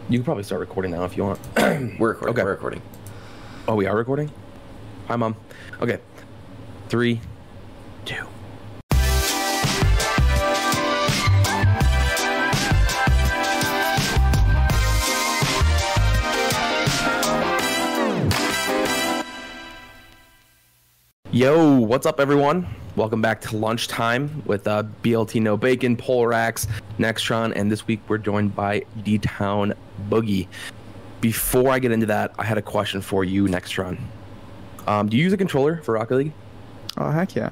You can probably start recording now if you want. We're recording. Okay. We're recording. Oh, we are recording? Hi, Mom. Okay. 3, 2. Yo, what's up, everyone? Welcome back to Lunchtime with BLT No Bacon, Polorax, nXtron, and this week we're joined by D-Town Boogie. Before I get into that, I had a question for you, nXtron. Do you use a controller for Rocket League? Oh, heck yeah.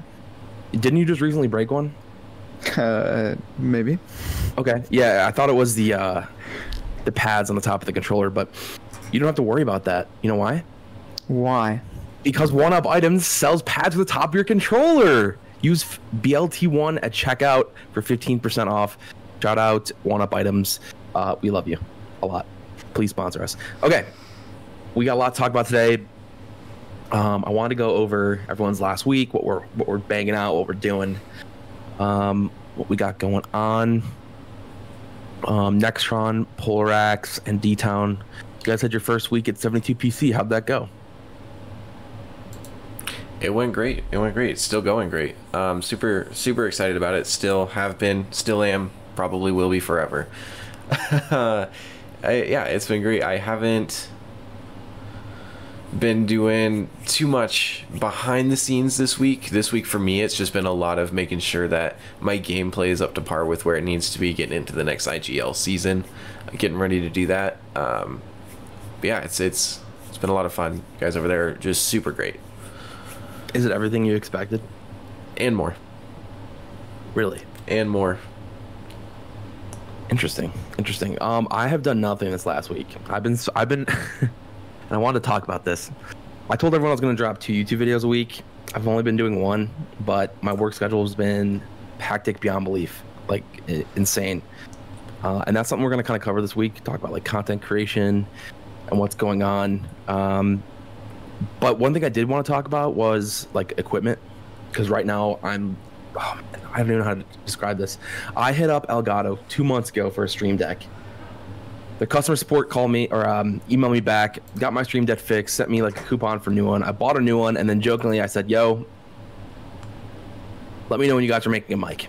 Didn't you just recently break one? Maybe. Okay. Yeah, I thought it was the pads on the top of the controller, but you don't have to worry about that. You know why? Why? Because 1UP Items sells pads to the top of your controller. Use BLT1 at checkout for 15% off. Shout out 1UP Items. We love you a lot. Please sponsor us. Okay, we got a lot to talk about today. I want to go over everyone's last week, what we're banging out, what we're doing, what we got going on. nXtron, Polorax, and D-Town. You guys had your first week at 72 PC. How'd that go? It went great. It's still going great. Super excited about it. Still have been, still am, probably will be forever. Yeah, it's been great. I haven't been doing too much behind the scenes this week. This week for me, it's just been a lot of making sure that my gameplay is up to par with where it needs to be, getting into the next IGL season, getting ready to do that. But yeah, it's been a lot of fun. You guys over there are just super great. Is it everything you expected? And more. Really? And more. Interesting. I have done nothing this last week. I've been and I wanted to talk about this. I told everyone I was going to drop 2 YouTube videos a week. I've only been doing 1, but my work schedule has been hectic beyond belief, like insane. And that's something we're going to kind of cover this week, talk about like content creation and what's going on. But one thing I did want to talk about was like equipment, because right now I don't even know how to describe this. I hit up Elgato 2 months ago for a Stream Deck. The customer support called me or emailed me back, got my Stream Deck fixed, sent me like a coupon for a new one. I bought a new one, and then jokingly I said, "Yo, let me know when you guys are making a mic."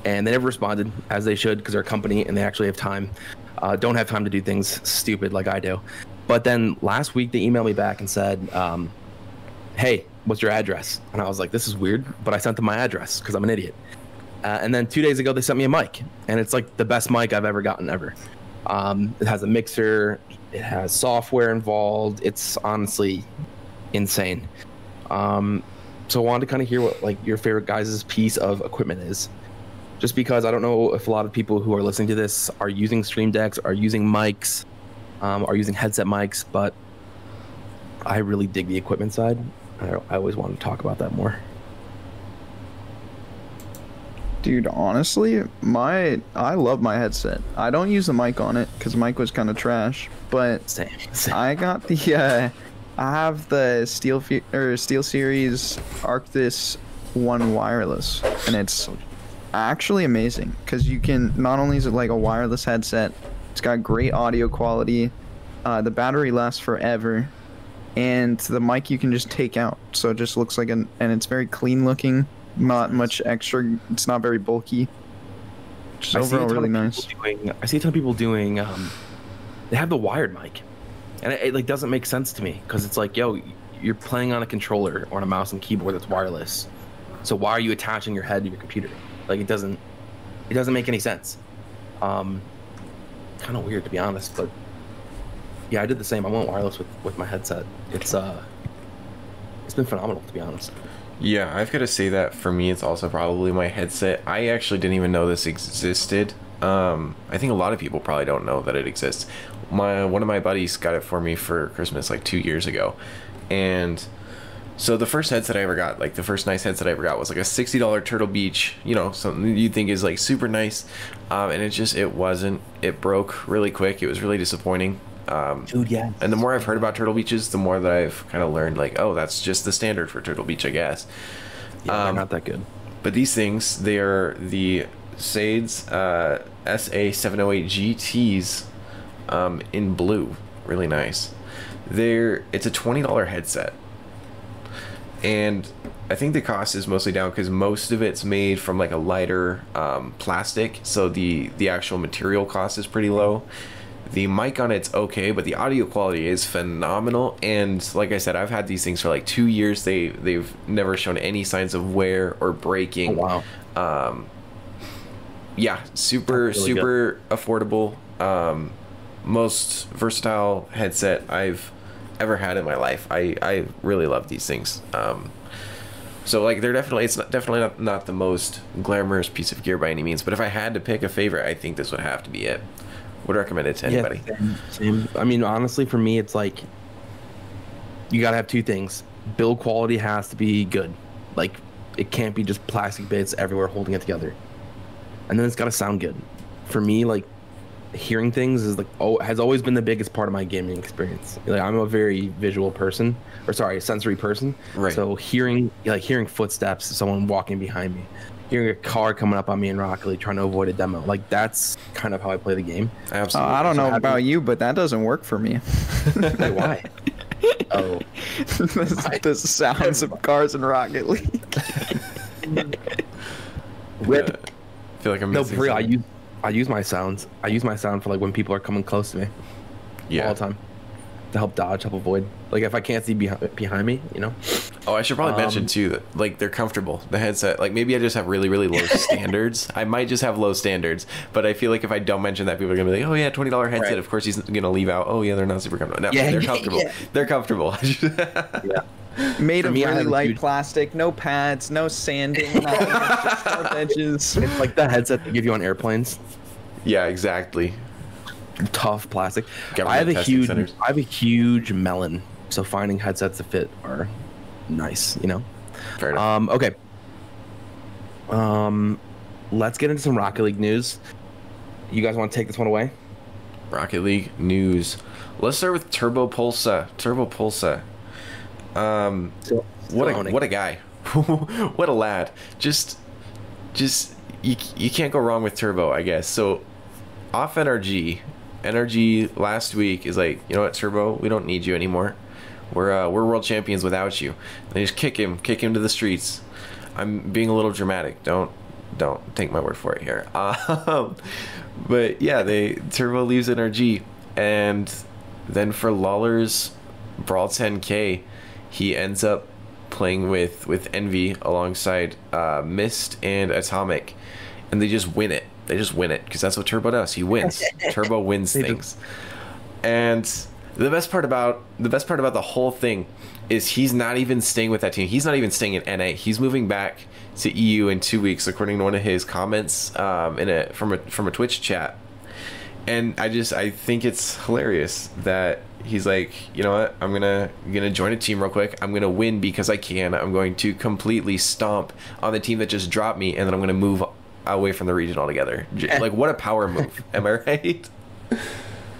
And they never responded, as they should, because they're a company and they actually have time. Don't have time to do things stupid like I do. But then last week they emailed me back and said, "Hey, what's your address?" And I was like, "This is weird," but I sent them my address because I'm an idiot. And then 2 days ago they sent me a mic, and it's like the best mic I've ever gotten ever. It has a mixer, it has software involved. It's honestly insane. So I wanted to kind of hear what like your favorite guys' piece of equipment is. Just because I don't know if a lot of people who are listening to this are using Stream Decks, are using mics, are using headset mics, but I really dig the equipment side. I always want to talk about that more. Dude, honestly, I love my headset. I don't use the mic on it because the mic was kind of trash, but Same. I got the I have the SteelSeries Arctis 1 wireless, and it's actually amazing because you can, not only is it like a wireless headset, it's got great audio quality, the battery lasts forever, and the mic you can just take out, so it just looks like and it's very clean looking, not much extra, it's not very bulky, just overall really nice. I see a ton of people doing they have the wired mic, and it like doesn't make sense to me, because it's like, yo, you're playing on a controller or on a mouse and keyboard that's wireless, so why are you attaching your head to your computer? Like it doesn't make any sense. Kind of weird, to be honest, but yeah, I did the same. I went wireless with my headset. It's been phenomenal, to be honest. Yeah, I've got to say that for me, it's also probably my headset. I actually didn't even know this existed. I think a lot of people probably don't know that it exists. One of my buddies got it for me for Christmas like 2 years ago, and so the first headset I ever got, like the first nice headset I ever got, was like a $60 Turtle Beach, you know, something you think is like super nice, and it wasn't. It broke really quick. It was really disappointing. Dude, yeah. And the more I've heard about Turtle Beaches, the more that I've kind of learned, like, oh, that's just the standard for Turtle Beach, I guess. Yeah, they're not that good. But these things, they are the Sades SA708 GTs. in blue. Really nice. It's a $20 headset. And I think the cost is mostly down because most of it's made from like a lighter plastic. So the actual material cost is pretty low. The mic on it's okay, but the audio quality is phenomenal. And like I said, I've had these things for like 2 years. They've never shown any signs of wear or breaking. Oh, wow. Yeah, super affordable. Most versatile headset I've ever had in my life. I really love these things. So like it's definitely not the most glamorous piece of gear by any means, but if I had to pick a favorite, I think this would have to be it. Would recommend it to anybody. Yeah, same. I mean, honestly, for me, it's like you gotta have two things. Build quality has to be good. Like it can't be just plastic bits everywhere holding it together. And then it's gotta sound good. For me, like hearing things is has always been the biggest part of my gaming experience. Like I'm a very visual person, sensory person. Right. So hearing footsteps, someone walking behind me, hearing a car coming up on me in Rocket League, trying to avoid a demo, like that's kind of how I play the game. Absolutely. I don't know about you, but that doesn't work for me. Like, why? Oh, the sounds of cars in Rocket League. Rip. I feel like I'm No, missing for real, something. I use my sounds. I use my sound for like when people are coming close to me. Yeah. All the time. To help dodge, help avoid. Like if I can't see behind me, you know. Oh, I should probably mention too that like they're comfortable. The headset, like maybe I just have really low standards. I might just have low standards, but I feel like if I don't mention that, people are gonna be like, "Oh yeah, $20 headset." Right. Of course, he's gonna leave out. Oh yeah, they're not super comfortable. No, they're comfortable. Yeah. They're comfortable. Yeah. Made of really light plastic, no pads, no sanding, nothing, just sharp edges. It's like that headset they give you on airplanes. Yeah, exactly. Tough plastic. Government I have a huge melon, so finding headsets that fit are nice, you know. Fair enough. Okay. Let's get into some Rocket League news. You guys want to take this one away? Rocket League news. Let's start with Turbo Pulsa. What a guy. What a lad. Just you can't go wrong with Turbo, I guess. So off NRG last week is like, you know what, Turbo, we don't need you anymore. We're world champions without you. And they just kick him to the streets. I'm being a little dramatic. Don't take my word for it here. But yeah, Turbo leaves NRG, and then for Lawler's Brawl 10K, he ends up playing with Envy alongside Mist and Atomic, and they just win it. Because that's what Turbo does. He wins. Turbo wins things. And the best part about the whole thing is he's not even staying with that team. He's not even staying in NA. He's moving back to EU in 2 weeks, according to one of his comments from a Twitch chat. And I think it's hilarious that he's like, you know what, I'm gonna join a team real quick. I'm gonna win because I can. I'm going to completely stomp on the team that just dropped me, and then I'm gonna move away from the region altogether. Like, what a power move. Am I right?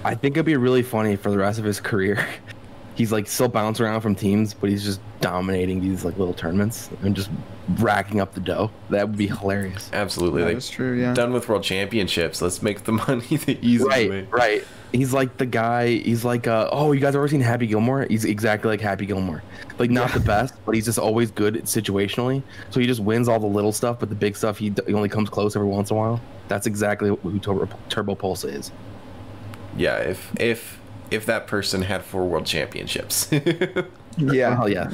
I think it'd be really funny for the rest of his career. He's like still bouncing around from teams, but he's just dominating these like little tournaments and just racking up the dough. That would be hilarious. Absolutely. That's true, yeah. Done with world championships. Let's make the money the easy way. Right. He's like the guy, he's like, oh, you guys ever seen Happy Gilmore? He's exactly like Happy Gilmore. Like, not the best, but he's just always good situationally. So he just wins all the little stuff, but the big stuff, he only comes close every once in a while. That's exactly who Turbo Pulsa is. Yeah, if that person had 4 world championships. Yeah. Hell yeah.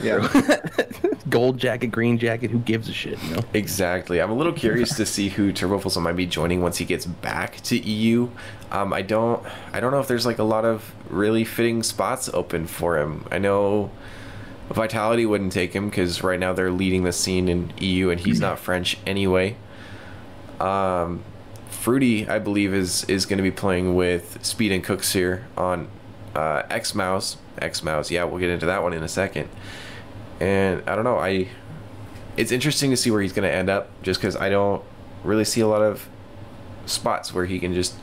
Gold jacket, green jacket, who gives a shit, you know? Exactly. I'm a little curious to see who Turbo Pulsa might be joining once he gets back to EU. I don't know if there's like a lot of really fitting spots open for him. I know Vitality wouldn't take him because right now they're leading the scene in EU and he's not French anyway. Fruity, I believe, is going to be playing with Speed and Cooks here on X-Mouse. Yeah, we'll get into that one in a second. And I don't know, it's interesting to see where he's going to end up, just because I don't really see a lot of spots where he can just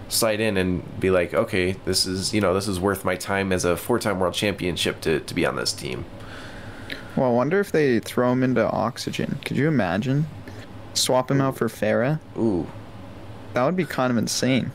slide in and be like, okay, this is worth my time as a 4-time world championship to be on this team. Well, I wonder if they throw him into Oxygen. Could you imagine? Swap him out for Farah? Ooh. That would be kind of insane.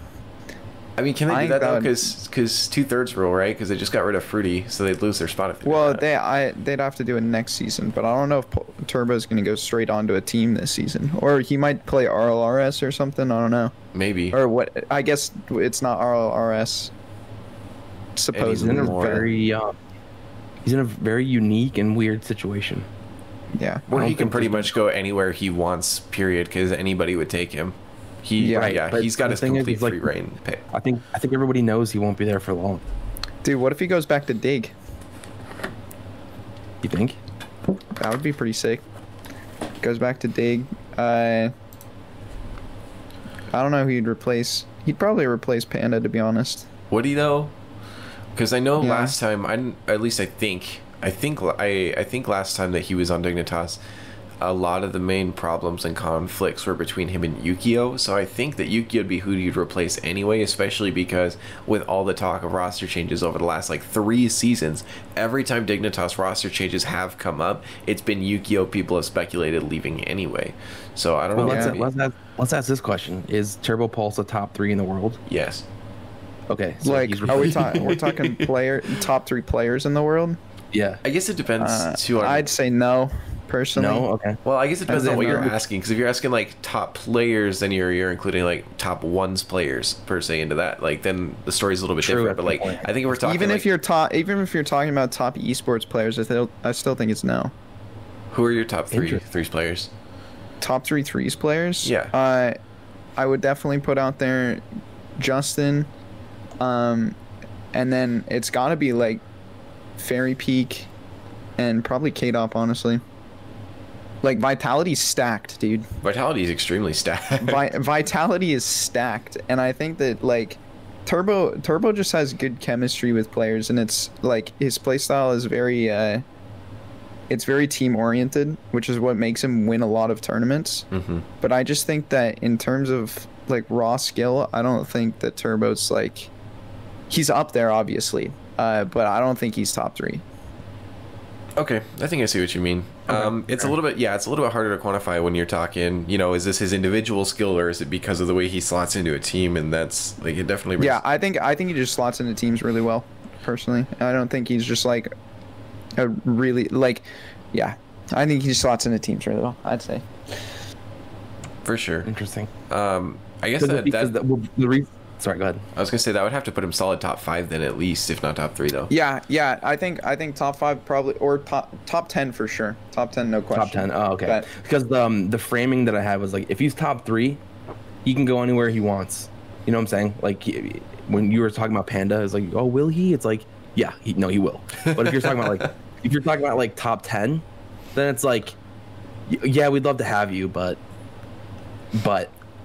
I mean, can they I do that think though? that would- Because 2/3 rule, right? Because they just got rid of Fruity, so they'd lose their spot if they Well, did that. they'd have to do it next season, but I don't know if Turbo's going to go straight onto a team this season, or he might play RLRS or something. I don't know, Maybe. or what? I guess it's not RLRS. He's in Supposedly, a More. very he's in a very unique and weird situation. yeah. Where I he don't can think pretty there's much go anywhere he wants, period, because anybody would take him. Yeah, right, but He's got the his thing is, complete he's like- free reign pick. I think everybody knows he won't be there for long. Dude, what if he goes back to Dig? You think? That would be pretty sick. Goes back to Dig. I don't know who he'd replace. He'd probably replace Panda, to be honest. Would he though? Because I know Yeah. last time, at least I think last time that he was on Dignitas, a lot of the main problems and conflicts were between him and Yukio. So I think that Yukio would be who you'd replace anyway, especially because with all the talk of roster changes over the last like 3 seasons, every time Dignitas roster changes have come up, it's been Yukio people have speculated leaving anyway. So I don't Well, know. let's ask this question: is Turbo Pulse a top 3 in the world? Yes. Okay, so Like, he's are we talking? We're talking top 3 players in the world. Yeah. I guess it depends too on. I'd say no, personally. No. Okay. Well, I guess it depends As on what in, you're asking. Because if you're asking like top players, then you're including like top ones players per se into that. Like then the story's a little bit True, different. But that's like the point. I think if we're talking Even like, if you're talking about top esports players, I still think it's no. who are your top three Interesting. threes players? Top 3 threes players. Yeah. I would definitely put out there Justin, and then it's got to be like Fairy Peak, and probably K-Dop, honestly. Like Vitality's stacked, dude. Vitality is extremely stacked. Vitality is stacked, and I think that like Turbo just has good chemistry with players, and it's like his playstyle is very it's very team oriented, which is what makes him win a lot of tournaments. Mm-hmm. But I just think that in terms of like raw skill, I don't think that Turbo's like he's up there obviously, but I don't think he's top 3. Okay, I think I see what you mean. It's a little bit harder to quantify when you're talking. You know, is this his individual skill or is it because of the way he slots into a team? And that's like it definitely. Yeah, I think he just slots into teams really well. Personally, I don't think he's just like a really like, yeah. I think he slots into teams really well. I'd say. For sure. Interesting. I guess Sorry, go ahead. I was gonna say that would have to put him solid top 5 then at least, if not top 3 though. Yeah. I think top 5 probably, or top 10 for sure. Top 10, no question. Top 10. Oh, okay. But- Because the framing that I had was like, if he's top 3, he can go anywhere he wants. You know what I'm saying? Like when you were talking about Panda, it's like, oh, will he? It's like, yeah, he will. But if you're talking about like top 10, then it's like, yeah, we'd love to have you, but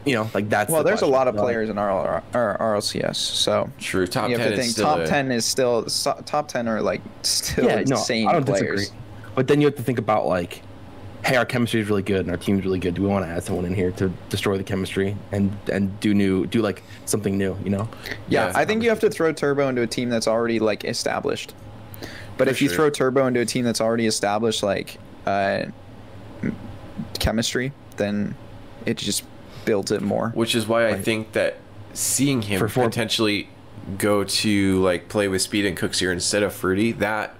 you know, like that's. Well, the there's a question. lot of players in RLCS, so True. Top you have 10 to is think still top a- 10 is still top 10 are like still Yeah, no, insane I don't players. disagree. But then you have to think about like, hey, our chemistry is really good and our team's really good. Do we want to add someone in here to destroy the chemistry and do like something new? You know? Yeah, Yeah. I think you have to throw Turbo into a team that's already like established. But For if you sure. throw Turbo into a team that's already established, like chemistry, then it just builds it more. Which is why I Right. think that seeing him For four- potentially go to like play with Speed and Cooksier instead of Fruity, that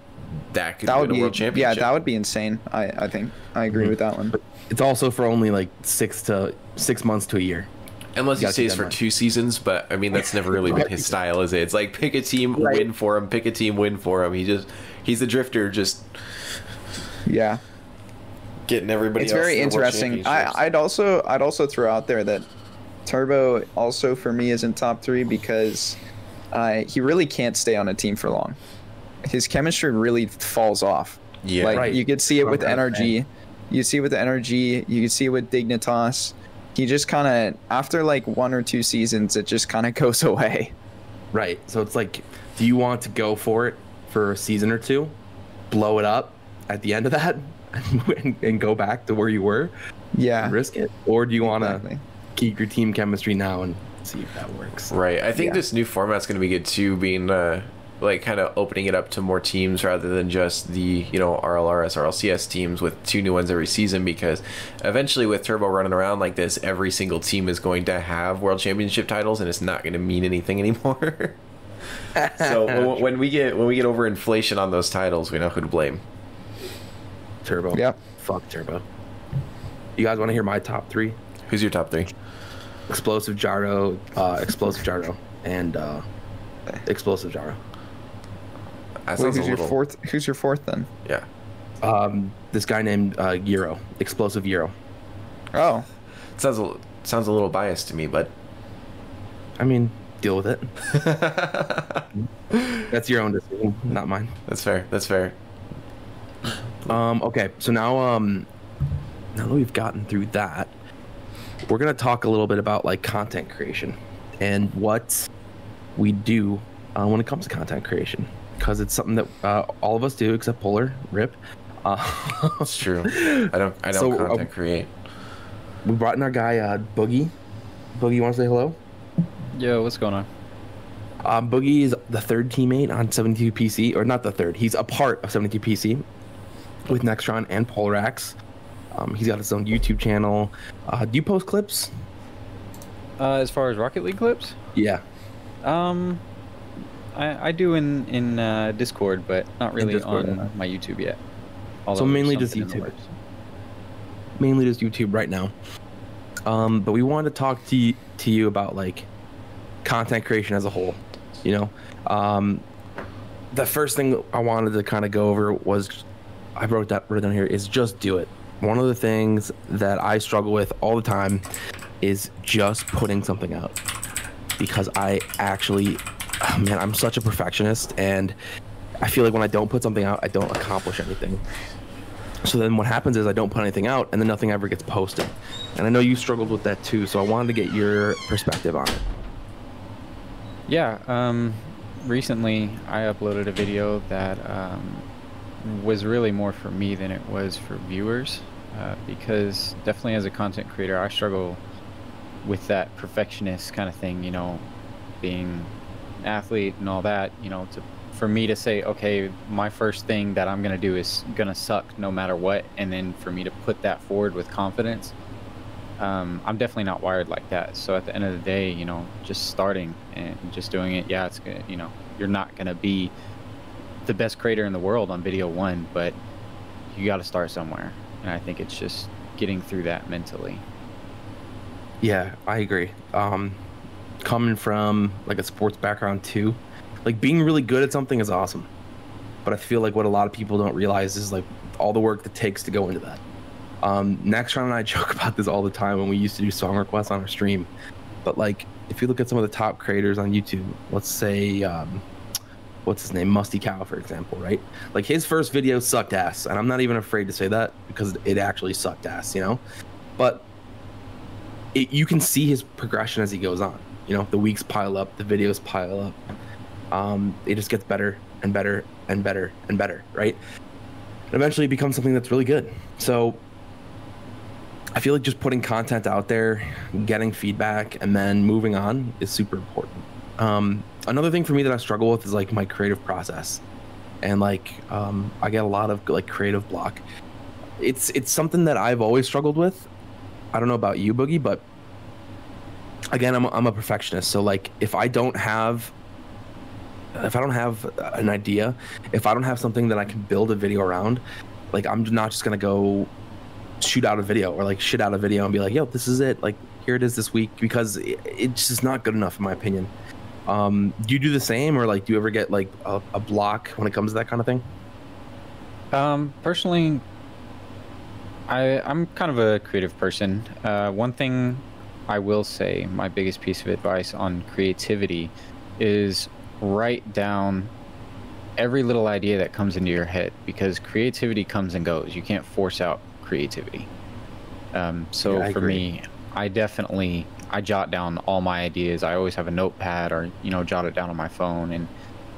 could That win would a be world championship. that would be insane. I think I agree Mhm. with that one. It's also for only like 6 months to a year. Unless he gotta keep stays that for in mind. 2 seasons, but I mean that's never really been his style, is it? It's like pick a team, Right. win for him. Pick a team, win for him. He's the drifter, just Yeah, getting everybody. it's else very to the world interesting. championships. I'd also throw out there that Turbo also for me is in top 3 because he really can't stay on a team for long. His chemistry really falls off. Yeah. Like Right. you could see it with Okay. energy. You see it with the energy. You can see it with Dignitas. He just kind of after like 1 or 2 seasons, it just kind of goes away. Right. So it's like, do you want to go for it for a season or 2, blow it up at the end of that, and go back to where you were, Yeah, and risk it, or do you want to exactly. keep your team chemistry now and see if that works? Right. I think Yeah. this new format's going to be good too, being like kind of opening it up to more teams rather than just the, you know, RLRS, RLCS teams with 2 new ones every season, because eventually with Turbo running around like this, every single team is going to have World Championship titles, and it's not going to mean anything anymore. So when we get over inflation on those titles, we know who to blame. Turbo. Yep. Fuck Turbo. You guys want to hear my top 3? Who's your top 3? Explosive Gyro, and Explosive Gyro. That Wait, sounds who's a your little... fourth? Who's your fourth then? Yeah. This guy named Euro, Explosive Euro. Oh, Sounds a little biased to me, but I mean, deal with it. That's your own decision, not mine. that's fair. Okay, so now that we've gotten through that, we're gonna talk a little bit about like content creation and what we do when it comes to content creation, because it's something that all of us do except Polar. Rip. It's true. I don't content create. We brought in our guy Boogie. Boogie, you want to say hello? Yo, what's going on? Boogie is the 3rd teammate on 72 PC, or not the 3rd. He's a part of 72 PC with nXtron and Polorax. He's got his own YouTube channel. Do you post clips? As far as Rocket League clips, Yeah. I do in Discord, but not really Discord, on yeah. my YouTube yet. So Although mainly there's just something in the YouTube. works. Mainly just YouTube right now. But we wanted to talk to you about like content creation as a whole. You know, the first thing I wanted to kind of go over was, I wrote down here, is just do it. One of the things that I struggle with all the time is just putting something out, because I actually, man, I'm such a perfectionist, and I feel like when I don't put something out, I don't accomplish anything. So then what happens is I don't put anything out, and then nothing ever gets posted. And I know you struggled with that too, so I wanted to get your perspective on it. Yeah. Recently, I uploaded a video that was really more for me than it was for viewers, because definitely as a content creator, I struggle with that perfectionist kind of thing. You know, being an athlete and all that. You know, for me to say, okay, my first thing that I'm gonna do is gonna suck no matter what, and then for me to put that forward with confidence, I'm definitely not wired like that. So at the end of the day, you know, just starting and just doing it, yeah, it's good. You know, you're not gonna be the best creator in the world on video 1, but you got to start somewhere, and I think it's just getting through that mentally. Yeah, I agree. Coming from like a sports background too, like being really good at something is awesome, but I feel like what a lot of people don't realize is like all the work that takes to go into that. nXtron and I joke about this all the time when we used to do song requests on our stream, but like if you look at some of the top creators on YouTube, let's say what's his name, Musty Cow, for example, right? Like his first video sucked ass, and I'm not even afraid to say that because it actually sucked ass, you know. But you can see his progression as he goes on. You know, the weeks pile up, the videos pile up. It just gets better and better and better and better, right? And eventually it becomes something that's really good. So I feel like just putting content out there, getting feedback, and then moving on is super important. Another thing for me that I struggle with is like my creative process, and like I get a lot of like creative block. It's something that I've always struggled with. I don't know about you, Boogie, but again, I'm a perfectionist. So like if I don't have an idea, if I don't have something that I can build a video around, like I'm not just gonna go shoot out a video or like shit out a video and be like, yo, this is it, like here it is this week, because it's just not good enough in my opinion. Do you do the same, or like do you ever get like a block when it comes to that kind of thing? Personally, I'm kind of a creative person. One thing I will say, my biggest piece of advice on creativity is write down every little idea that comes into your head, because creativity comes and goes. You can't force out creativity. So yeah, for me, I jot down all my ideas. I always have a notepad, or jot it down on my phone,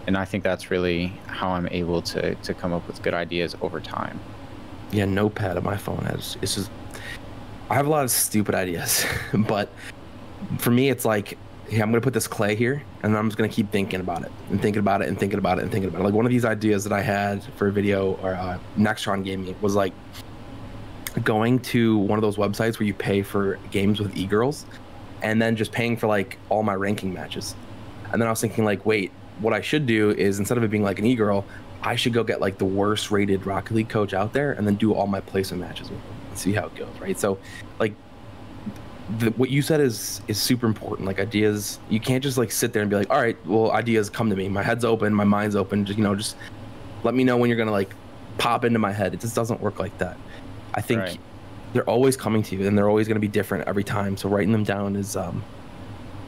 and I think that's really how I'm able to come up with good ideas over time. Yeah, notepad on my phone it's just, I have a lot of stupid ideas, but for me it's like yeah, I'm gonna put this clay here, and I'm just gonna keep thinking about it and thinking about it and thinking about it and thinking about it. Like one of these ideas that I had for a video or nXtron gaming was like going to one of those websites where you pay for games with e-girls, and then just paying for like all my ranking matches. And then I was thinking like, wait, what I should do is instead of it being like an e-girl, I should go get like the worst rated Rocket League coach out there and then do all my placement matches with them and see how it goes, right? So like what you said is super important. Like ideas, you can't just like sit there and be like, all right, well, ideas come to me. My head's open, my mind's open. Just let me know when you're gonna like pop into my head. It just doesn't work like that. I think they're always coming to you, and they're always gonna be different every time. So writing them down is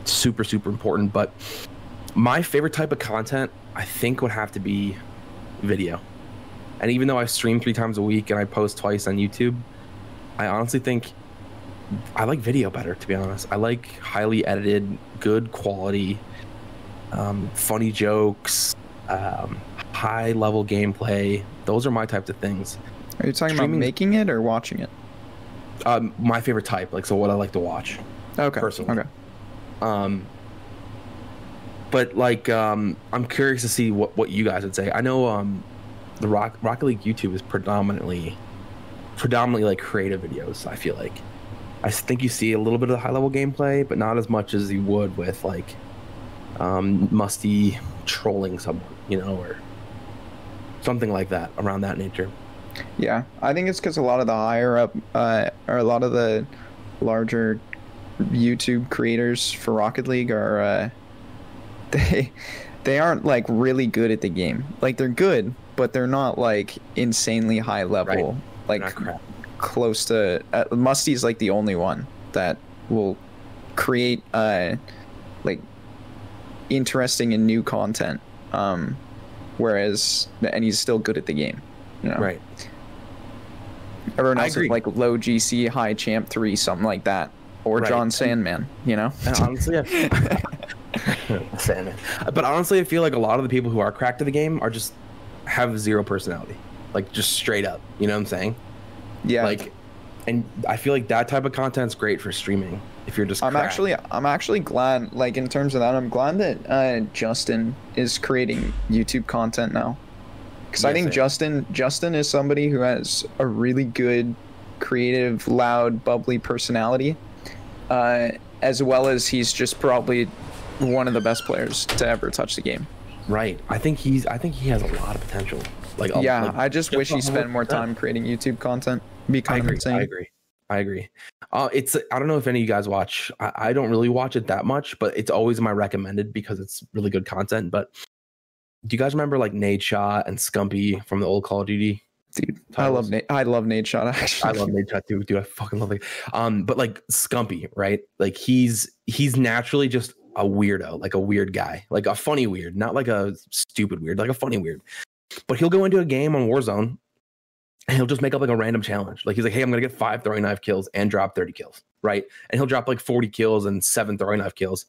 super important. But my favorite type of content, I think, would have to be video. And even though I stream 3 times a week and I post twice on YouTube, I honestly think I like video better, to be honest. I like highly edited, good quality, funny jokes, high level gameplay. Those are my types of things. Are you talking about making it or watching it? My favorite type, like, so what I like to watch. Okay. Personally. Okay. But like, I'm curious to see what you guys would say. I know the Rocket League YouTube is predominantly like creative videos. I feel like I think you see a little bit of high level gameplay, but not as much as you would with like Musty trolling someone, or something like that, around that nature. Yeah, I think it's because a lot of the higher up or a lot of the larger YouTube creators for Rocket League are they aren't like really good at the game. Like they're good, but they're not like insanely high level. Right. Like close to Musty's like the only one that will create like interesting and new content. Whereas and he's still good at the game. Right. Everyone else is like low GC, high champ 3, something like that, or John Sandman. And honestly, Sandman. But honestly, I feel like a lot of the people who are cracked to the game are just have zero personality, like just straight up. You know what I'm saying? Yeah. Like, and I feel like that type of content's great for streaming. If you're just, I'm actually glad. Like in terms of that, I'm glad that Justin is creating YouTube content now. Because I think Justin is somebody who has a really good, creative, loud, bubbly personality, as well as he's just probably one of the best players to ever touch the game. Right. I think he has a lot of potential. I just wish he spent more time creating YouTube content. Be kind of insane. I agree. I don't know if any of you guys watch. I don't really watch it that much, but it's always my recommended because it's really good content. But do you guys remember like Nade Shot and Scumpy from the old Call of Duty? Dude, I love Nade Shot, actually. I love Nade Shot too, dude. I fucking love it. But like Scumpy, right? Like he's naturally just a weirdo, like a weird guy, like a funny weird, not like a stupid weird, like a funny weird. But he'll go into a game on Warzone and he'll just make up like a random challenge. Like he's like, hey, I'm gonna get 5 throwing knife kills and drop 30 kills, right? And he'll drop like 40 kills and 7 throwing knife kills.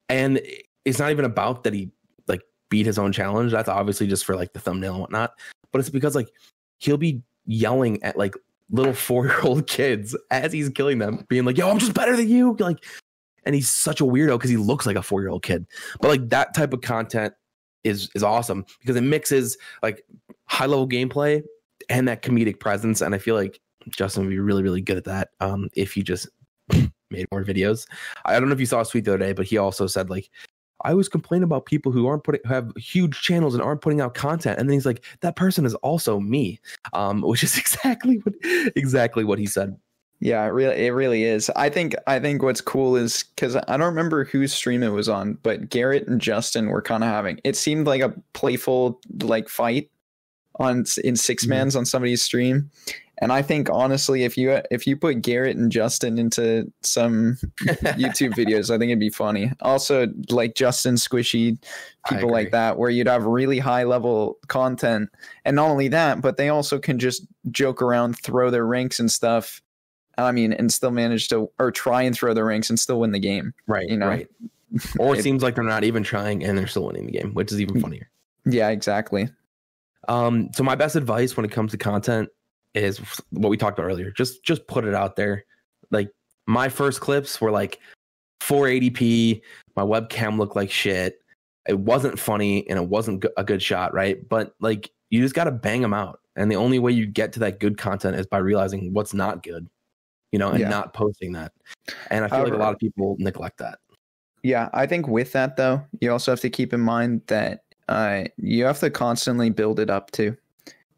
And it's not even about that he like beat his own challenge. That's obviously just for like the thumbnail and whatnot. But it's because like he'll be yelling at like little 4-year-old kids as he's killing them, being like, yo, I'm just better than you. Like, and he's such a weirdo because he looks like a 4-year-old kid. But like that type of content is awesome because it mixes like high level gameplay and that comedic presence. And I feel like Justin would be really, really good at that if he just made more videos. I don't know if you saw a tweet the other day, but he also said like, I always complain about people who have huge channels and aren't putting out content. And then he's like, that person is also me, which is exactly what he said. Yeah, it really is. I think what's cool is because I don't remember whose stream it was on, but Garrett and Justin were kind of having, it seemed like a playful like fight in 6-mans on somebody's stream. And I think honestly, if you put Garrett and Justin into some YouTube videos, I think it'd be funny. Also, like Justin Squishy, people like that, where you'd have really high level content, and not only that, but they also can just joke around, throw their ranks and stuff. I mean, and still manage to, or try and throw their ranks and still win the game. Right. Right. Or it seems like they're not even trying and they're still winning the game, which is even funnier. Yeah, exactly. So my best advice when it comes to content is what we talked about earlier. Just put it out there. Like my first clips were like 480p. My webcam looked like shit. It wasn't funny and it wasn't a good shot, right? But like, you just got to bang them out. And the only way you get to that good content is by realizing what's not good, you know, and not posting that. And I feel like a lot of people neglect that. Yeah, I think with that, though, you also have to keep in mind that you have to constantly build it up too.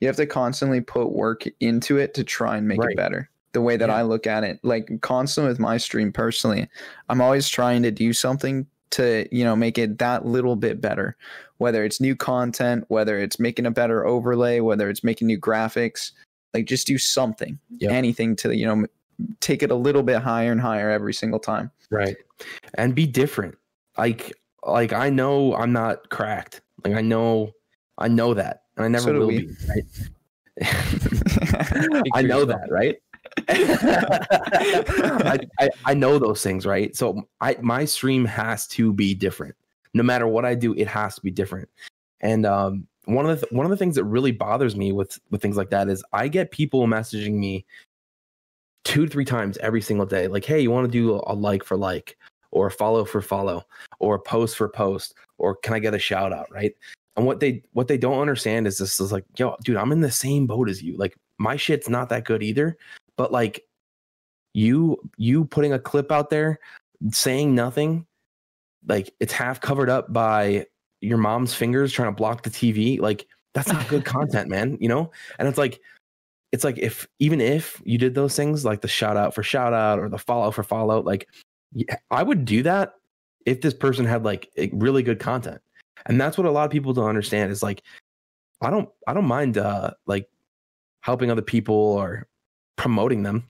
You have to constantly put work into it to try and make it better. The way that I look at it, like constantly with my stream personally, I'm always trying to do something to, you know, make it that little bit better, whether it's new content, whether it's making a better overlay, whether it's making new graphics, like just do something, anything to, you know, take it a little bit higher and higher every single time. Right. And be different. Like I know I'm not cracked. Like I know that, and I never will be. Right? I know that, right? I know those things, right? So my stream has to be different. No matter what I do, it has to be different. And one of the things that really bothers me with things like that is I get people messaging me 2 to 3 times every single day, like, hey, you want to do a like for like, or a follow for follow, or a post for post, or can I get a shout out, right? And what they don't understand is this is like, yo, dude, I'm in the same boat as you. Like my shit's not that good either. But like you putting a clip out there saying nothing, like it's half covered up by your mom's fingers trying to block the TV, like that's not good content, man, you know? And it's like if you did those things, like the shout out for shout out or the follow for follow, like I would do that if this person had like really good content. And that's what a lot of people don't understand is like I don't mind like helping other people or promoting them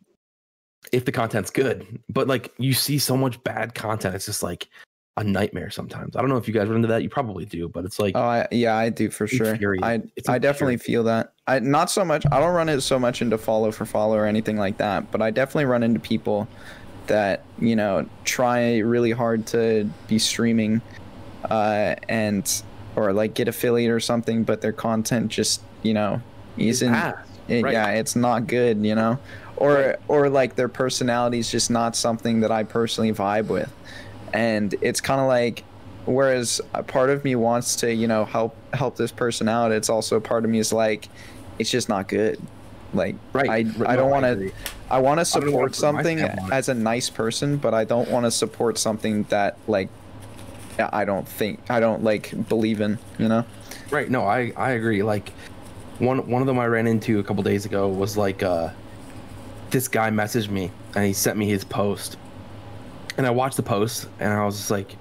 if the content's good, but like you see so much bad content, it's just like a nightmare sometimes. I don't know if you guys run into that. You probably do, but it's like I do for sure. I definitely feel that. I not so much. I don't run it so much into follow for follow or anything like that, but I definitely run into people that, you know, try really hard to be streaming or like get affiliate or something, but their content just, you know, isn't. Yeah, it's not good, you know, or like their personality is just not something that I personally vibe with, and it's kind of like, whereas a part of me wants to, you know, help this person out, it's also a part of me is like, it's just not good. Like I don't want to. I want to support something as a nice person, but I don't want to support something that like I don't like believe in, you know. Right. No, I agree. Like. One of them I ran into a couple days ago was like this guy messaged me and he sent me his post, and I watched the post and I was just like,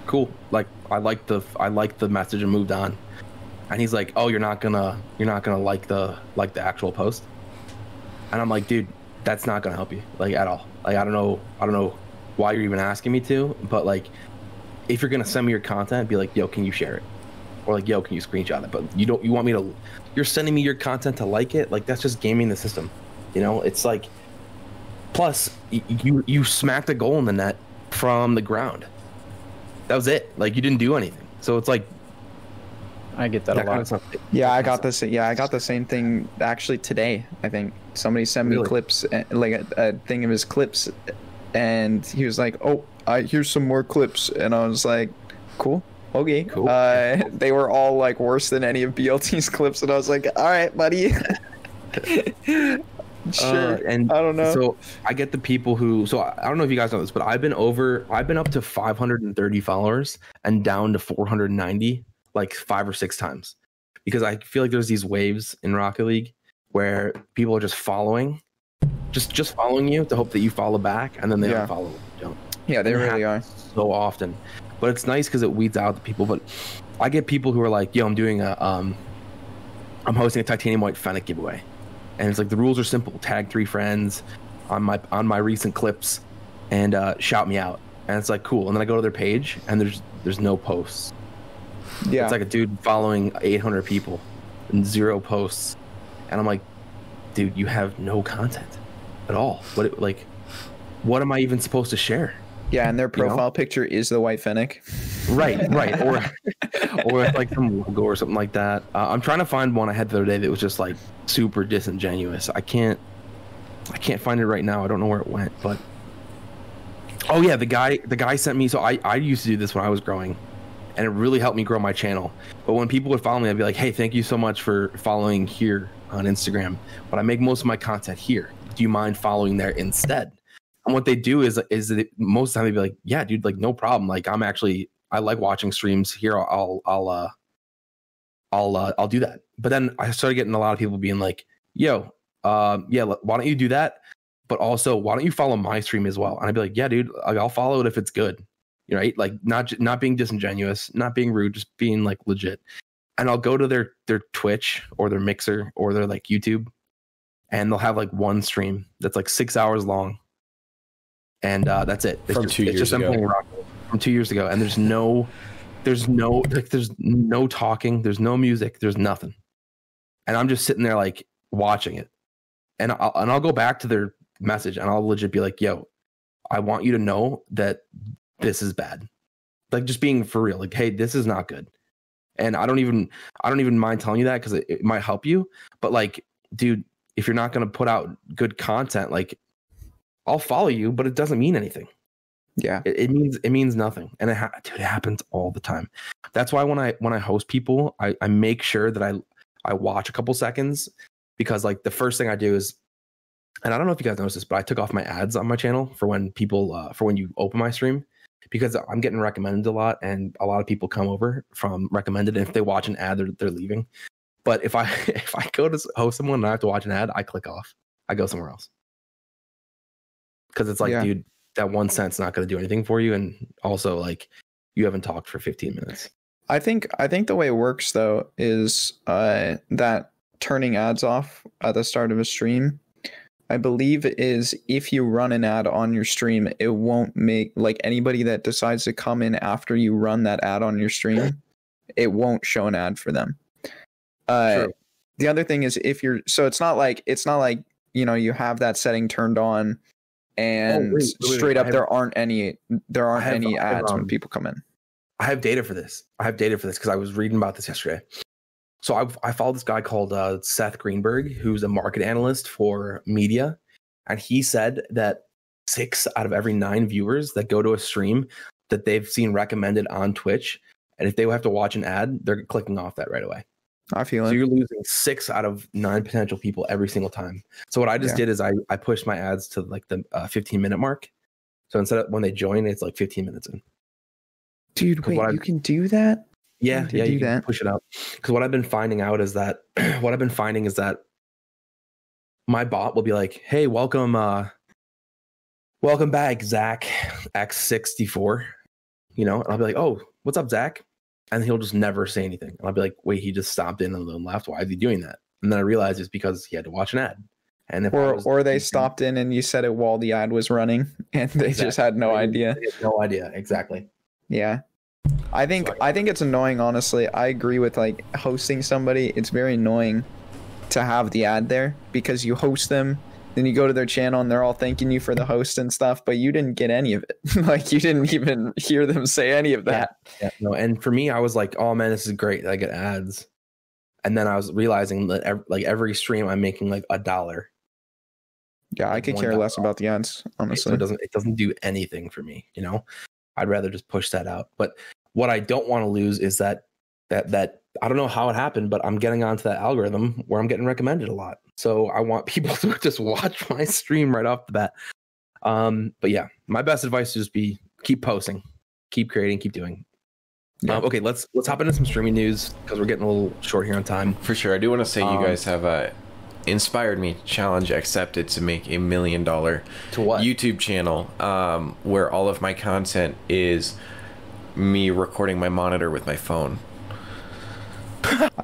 cool, like I liked the message and moved on. And he's like, oh, you're not gonna like the actual post. And I'm like, dude, that's not gonna help you like at all. Like I don't know why you're even asking me to, but like if you're gonna send me your content, be like, yo, can you share it? Or like, yo, can you screenshot it? But you want me to, you're sending me your content to like it? Like, that's just gaming the system. You know, it's like, plus you smacked a goal in the net from the ground. That was it. Like, you didn't do anything. So it's like, I get that a lot. Kind of yeah, I got this. Yeah, I got the same thing actually today. I think somebody sent me clips, like a thing of his clips, and he was like, oh, here's some more clips. And I was like, cool. Okay. Cool. They were all like worse than any of BLT's clips, and I was like, "All right, buddy." Sure. And I don't know. So I get the people who. So I don't know if you guys know this, but I've been up to 530 followers and down to 490, like 5 or 6 times, because I feel like there's these waves in Rocket League where people are just following, just following you to hope that you follow back, and then they unfollow. Yeah, they really are so often. But it's nice because it weeds out the people. But I get people who are like, yo, I'm doing I'm hosting a titanium white Fennec giveaway. And it's like, the rules are simple. Tag 3 friends on my recent clips and shout me out. And it's like, cool. And then I go to their page and there's no posts. Yeah. It's like a dude following 800 people and 0 posts. And I'm like, dude, you have no content at all. What am I even supposed to share? Yeah, and their profile picture is the white Fennec. Right. Or like some logo or something like that. I'm trying to find one I had the other day that was just like super disingenuous. I can't find it right now. I don't know where it went, but Oh yeah, the guy sent me. So I used to do this when I was growing, and it really helped me grow my channel. But when people would follow me, I'd be like, hey, thank you so much for following here on Instagram, but I make most of my content here. Do you mind following there instead? And what they do is that most of the time they'd be like, yeah, dude, like no problem. Like I like watching streams here. I'll do that. But then I started getting a lot of people being like, yo, yeah, why don't you do that? But also, why don't you follow my stream as well? And I'd be like, yeah, dude, I'll follow it if it's good. You know, right? Like not being disingenuous, not being rude, just being like legit. And I'll go to their Twitch or their Mixer or their like YouTube, and they'll have like one stream that's like 6 hours long, and that's it. It's from just, 2 years ago. From 2 years ago, and there's no talking, there's no music, there's nothing, and I'm just sitting there like watching it, and I'll go back to their message and I'll legit be like, yo, I want you to know that this is bad. Like just being for real, like, hey, this is not good. And I don't even mind telling you that because it might help you. But like, dude, if you're not going to put out good content, like I'll follow you, but it doesn't mean anything. Yeah, it means nothing. And it happens all the time. That's why when I host people, I make sure that I watch a couple seconds, because like the first thing I do is, and I don't know if you guys noticed this, but I took off my ads on my channel for when people for when you open my stream, because I'm getting recommended a lot, and a lot of people come over from recommended, and if they watch an ad, they're leaving. But if I go to host someone and I have to watch an ad, I click off. I go somewhere else, because it's like, dude, that 1 cent's not going to do anything for you, and also like you haven't talked for 15 minutes. I think the way it works though is that turning ads off at the start of a stream, I believe, is if you run an ad on your stream, it won't make, like, anybody that decides to come in after you run that ad on your stream, it won't show an ad for them. The other thing is if you're, so it's not like, you know, you have that setting turned on and straight up there aren't any ads when people come in. I have data for this. Because I was reading about this yesterday. So I follow this guy called Seth Greenberg, who's a market analyst for media. And he said that 6 out of every 9 viewers that go to a stream that they've seen recommended on Twitch, and if they have to watch an ad, they're clicking off that right away. I feel so it. You're losing 6 out of 9 potential people every single time. So what I just did is I pushed my ads to like the 15-minute mark. So instead of when they join, it's like 15 minutes in. Dude, wait, you can do that? Yeah, you can push it out. Because what I've been finding out is that my bot will be like, "Hey, welcome back, Zach X64." You know, and I'll be like, "Oh, what's up, Zach?" And he'll just never say anything. And I'll be like, "Wait, he just stopped in and then left. Why is he doing that?" And then I realized it's because he had to watch an ad. And if or they stopped in and you said it while the ad was running, and they just had no idea. They had no idea, exactly. Yeah. I think it's annoying, honestly. I agree with like hosting somebody. It's very annoying to have the ad there because you host them, then you go to their channel and they're all thanking you for the host and stuff, but you didn't get any of it. Like you didn't even hear them say any of that. Yeah, no. And for me, I was like, oh man, this is great. I get ads. And then I was realizing that every stream I'm making like $1. Yeah, I could care less about the ads, honestly. So it doesn't do anything for me, you know? I'd rather just push that out. But what I don't want to lose is that I don't know how it happened, but I'm getting onto that algorithm where I'm getting recommended a lot. So I want people to just watch my stream right off the bat. But yeah, my best advice is just keep posting, keep creating, keep doing. Yeah. Okay, let's hop into some streaming news because we're getting a little short here on time. For sure. I do want to say you guys have inspired me. Challenge accepted to make $1 million YouTube channel where all of my content is me recording my monitor with my phone.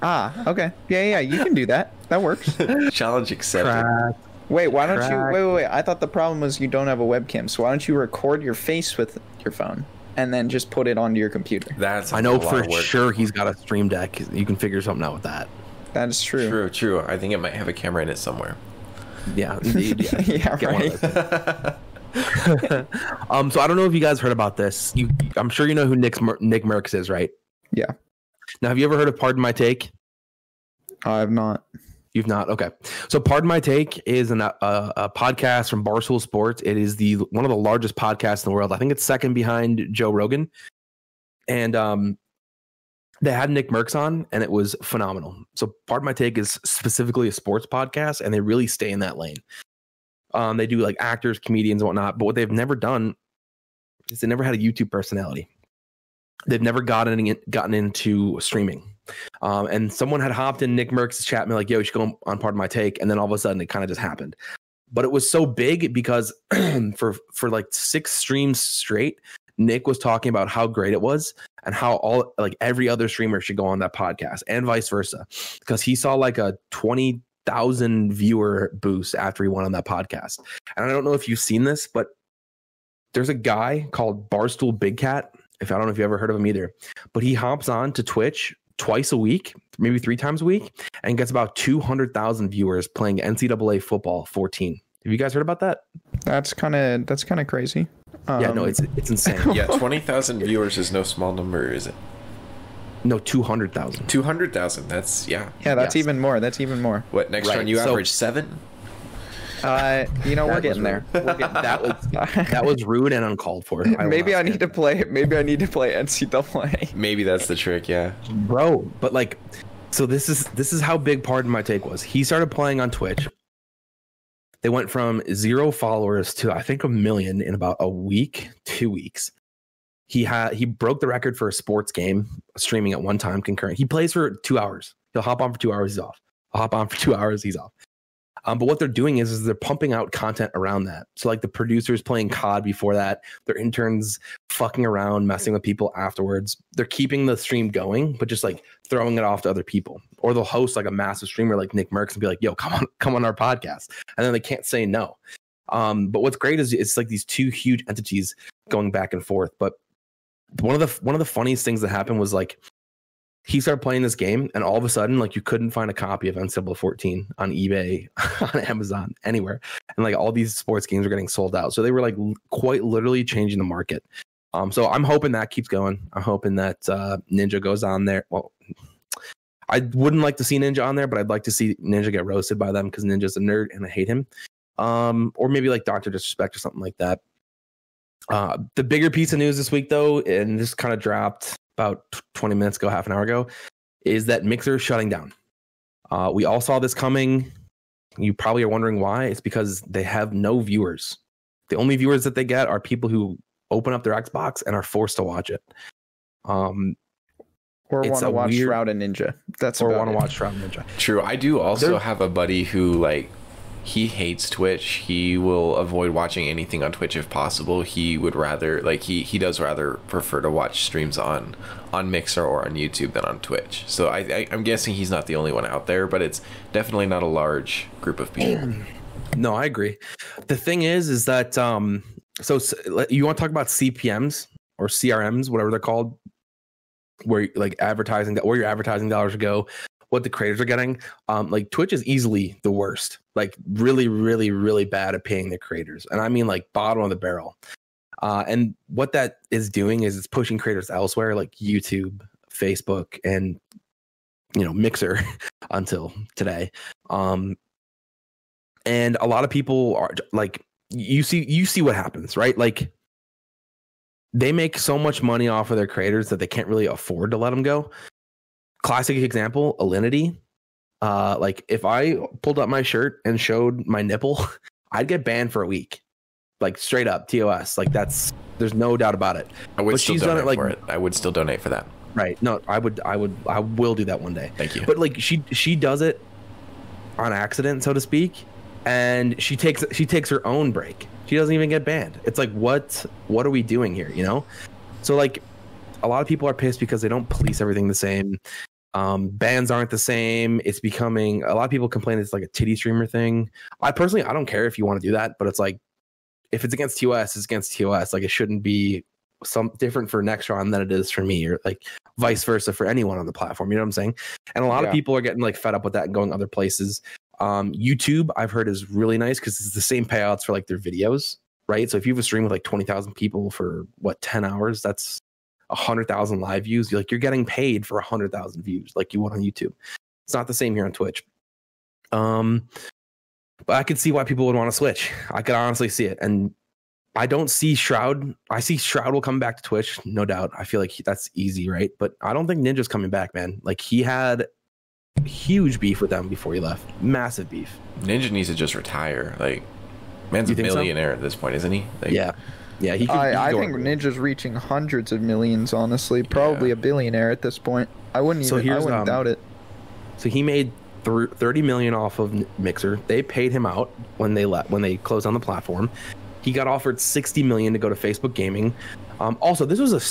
Okay. Yeah, you can do that. That works. Challenge accepted. Wait, why don't you wait. I thought the problem was you don't have a webcam, so why don't you record your face with your phone and then just put it onto your computer? I know for sure he's got a stream deck. You can figure something out with that. That is true. True. I think it might have a camera in it somewhere. Yeah, indeed. Yeah, right. So I don't know if you guys heard about this. I'm sure you know who Nick Merckx is, right? Yeah. Now, have you ever heard of Pardon My Take? I have not. You've not? Okay. So Pardon My Take is a podcast from Barstool Sports. It is one of the largest podcasts in the world. I think it's second behind Joe Rogan. And they had Nick Merckx on, and it was phenomenal. So Pardon My Take is specifically a sports podcast, and they really stay in that lane. They do like actors, comedians, and whatnot. But what they've never done is they never had a YouTube personality. They've never gotten into streaming. And someone had hopped in Nick Merckx's chat and be like, yo, you should go on Pardon My Take. And then all of a sudden it kind of just happened. But it was so big because for like 6 streams straight, Nick was talking about how great it was and how every other streamer should go on that podcast and vice versa. Because he saw like a 20,000 viewer boost after he went on that podcast. And I don't know if you've seen this, but there's a guy called Barstool Big Cat. I don't know if you ever heard of him either, but he hops on to Twitch twice a week, maybe 3 times a week, and gets about 200,000 viewers playing NCAA football 14. Have you guys heard about that? That's kind of crazy. Yeah, no, it's insane. Yeah, 20,000 viewers is no small number, is it? No, 200,000. 200,000. That's Yeah, that's even more. That's even more. What, next Right, round you so- average 7? We're getting there. That was rude and uncalled for. Maybe I need to play NCAA. Maybe that's the trick, yeah. Bro, but like, so this is how big Pardon My Take was. He started playing on Twitch. They went from 0 followers to I think 1 million in about a week, 2 weeks. He broke the record for a sports game streaming at one time concurrent. He plays for 2 hours. He'll hop on for 2 hours, he's off. I'll hop on for 2 hours, he's off. But what they're doing is they're pumping out content around that. So like the producers playing COD before that, their interns fucking around, messing with people afterwards. They're keeping the stream going, but just like throwing it off to other people. Or they'll host like a massive streamer like Nick Merckx and be like, yo, come on our podcast. And then they can't say no. But what's great is it's like these 2 huge entities going back and forth. But one of the funniest things that happened was like, he started playing this game, and all of a sudden, like, you couldn't find a copy of NCAA 14 on eBay, on Amazon, anywhere. And like all these sports games were getting sold out. So they were like quite literally changing the market. So I'm hoping that keeps going. I'm hoping that Ninja goes on there. Well, I wouldn't like to see Ninja on there, but I'd like to see Ninja get roasted by them because Ninja's a nerd and I hate him. Or maybe like Dr. Disrespect or something like that. The bigger piece of news this week, though, and this kind of dropped about 20 minutes ago, half an hour ago, is that Mixer is shutting down. We all saw this coming. You probably are wondering why. It's because they have no viewers. The only viewers that they get are people who open up their Xbox and are forced to watch it. Or want to watch Shroud and Ninja. Watch Shroud and Ninja. True. I do also have a buddy who, like, he hates Twitch. He will avoid watching anything on Twitch if possible. He would rather, like, he does rather prefer to watch streams on Mixer or on YouTube than on Twitch. So I'm guessing he's not the only one out there, but it's definitely not a large group of people. No, I agree. The thing is that so you want to talk about CPMs or CRMs, whatever they're called, where like advertising, where your advertising dollars go, what the creators are getting. Like Twitch is easily the worst, like really, really, really bad at paying the creators. And I mean like bottom of the barrel. And what that is doing is it's pushing creators elsewhere, like YouTube, Facebook, and, you know, Mixer until today. And a lot of people are like, you see what happens, right? Like they make so much money off of their creators that they can't really afford to let them go. Classic example, Alinity. Like if I pulled up my shirt and showed my nipple, I'd get banned for a week. Like straight up TOS. Like there's no doubt about it. I would but still donate for it. I would still donate for that. Right. No, I will do that one day. Thank you. But like she does it on accident, so to speak, and she takes her own break. She doesn't even get banned. It's like what are we doing here, you know? So like a lot of people are pissed because they don't police everything the same. Bans aren't the same. It's becoming, a lot of people complain it's like a titty streamer thing. I personally don't care if you want to do that, but it's like if it's against TOS, it's against TOS. Like it shouldn't be some different for nXtron than it is for me, or like vice versa for anyone on the platform. You know what I'm saying? And a lot of people are getting like fed up with that and going other places. YouTube, I've heard, is really nice because it's the same payouts for like their videos, right? So if you have a stream with like 20,000 people for 10 hours, that's 100,000 live views. You're getting paid for 100,000 views like you would on YouTube. It's not the same here on Twitch. But I could see why people would want to switch. I could honestly see it. And I don't see Shroud. I see Shroud will come back to Twitch, no doubt. I feel like that's easy, right? But I don't think Ninja's coming back, man. Like, he had huge beef with them before he left. Massive beef. Ninja needs to just retire. Like, man's a millionaire at this point, isn't he? Like, yeah. Yeah, I think Ninja's reaching hundreds of millions, honestly. Probably a billionaire at this point. I wouldn't doubt it. So he made 30 million off of Mixer. They paid him out when they closed on the platform. He got offered 60 million to go to Facebook Gaming. Also, this was a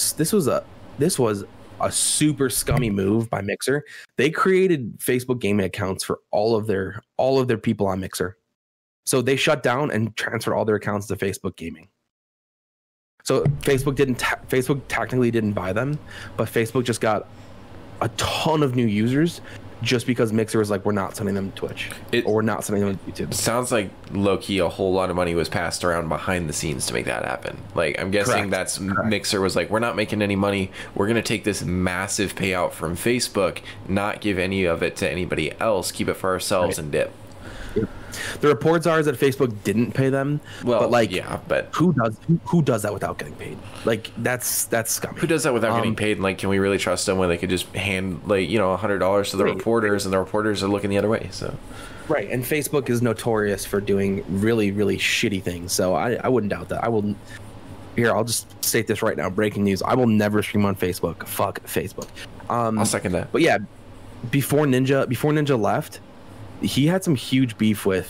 super scummy move by Mixer. They created Facebook Gaming accounts for all of their people on Mixer. So they shut down and transferred all their accounts to Facebook Gaming. So Facebook technically didn't buy them, but Facebook just got a ton of new users just because Mixer was like, we're not sending them to Twitch or we're not sending them to YouTube. Sounds like low-key a whole lot of money was passed around behind the scenes to make that happen. Like, I'm guessing Correct. Mixer was like, we're not making any money. We're going to take this massive payout from Facebook, not give any of it to anybody else, keep it for ourselves and dip. The reports are that Facebook didn't pay them. Well, but like, yeah, but who does that without getting paid? Like, that's scummy. Who does that without getting paid? Like, can we really trust them when they could just hand $100 to the reporters, and the reporters are looking the other way? So, right, and Facebook is notorious for doing really, really shitty things. So I wouldn't doubt that. I'll just state this right now. Breaking news: I will never stream on Facebook. Fuck Facebook. I'll second that. But yeah, before Ninja left, he had some huge beef with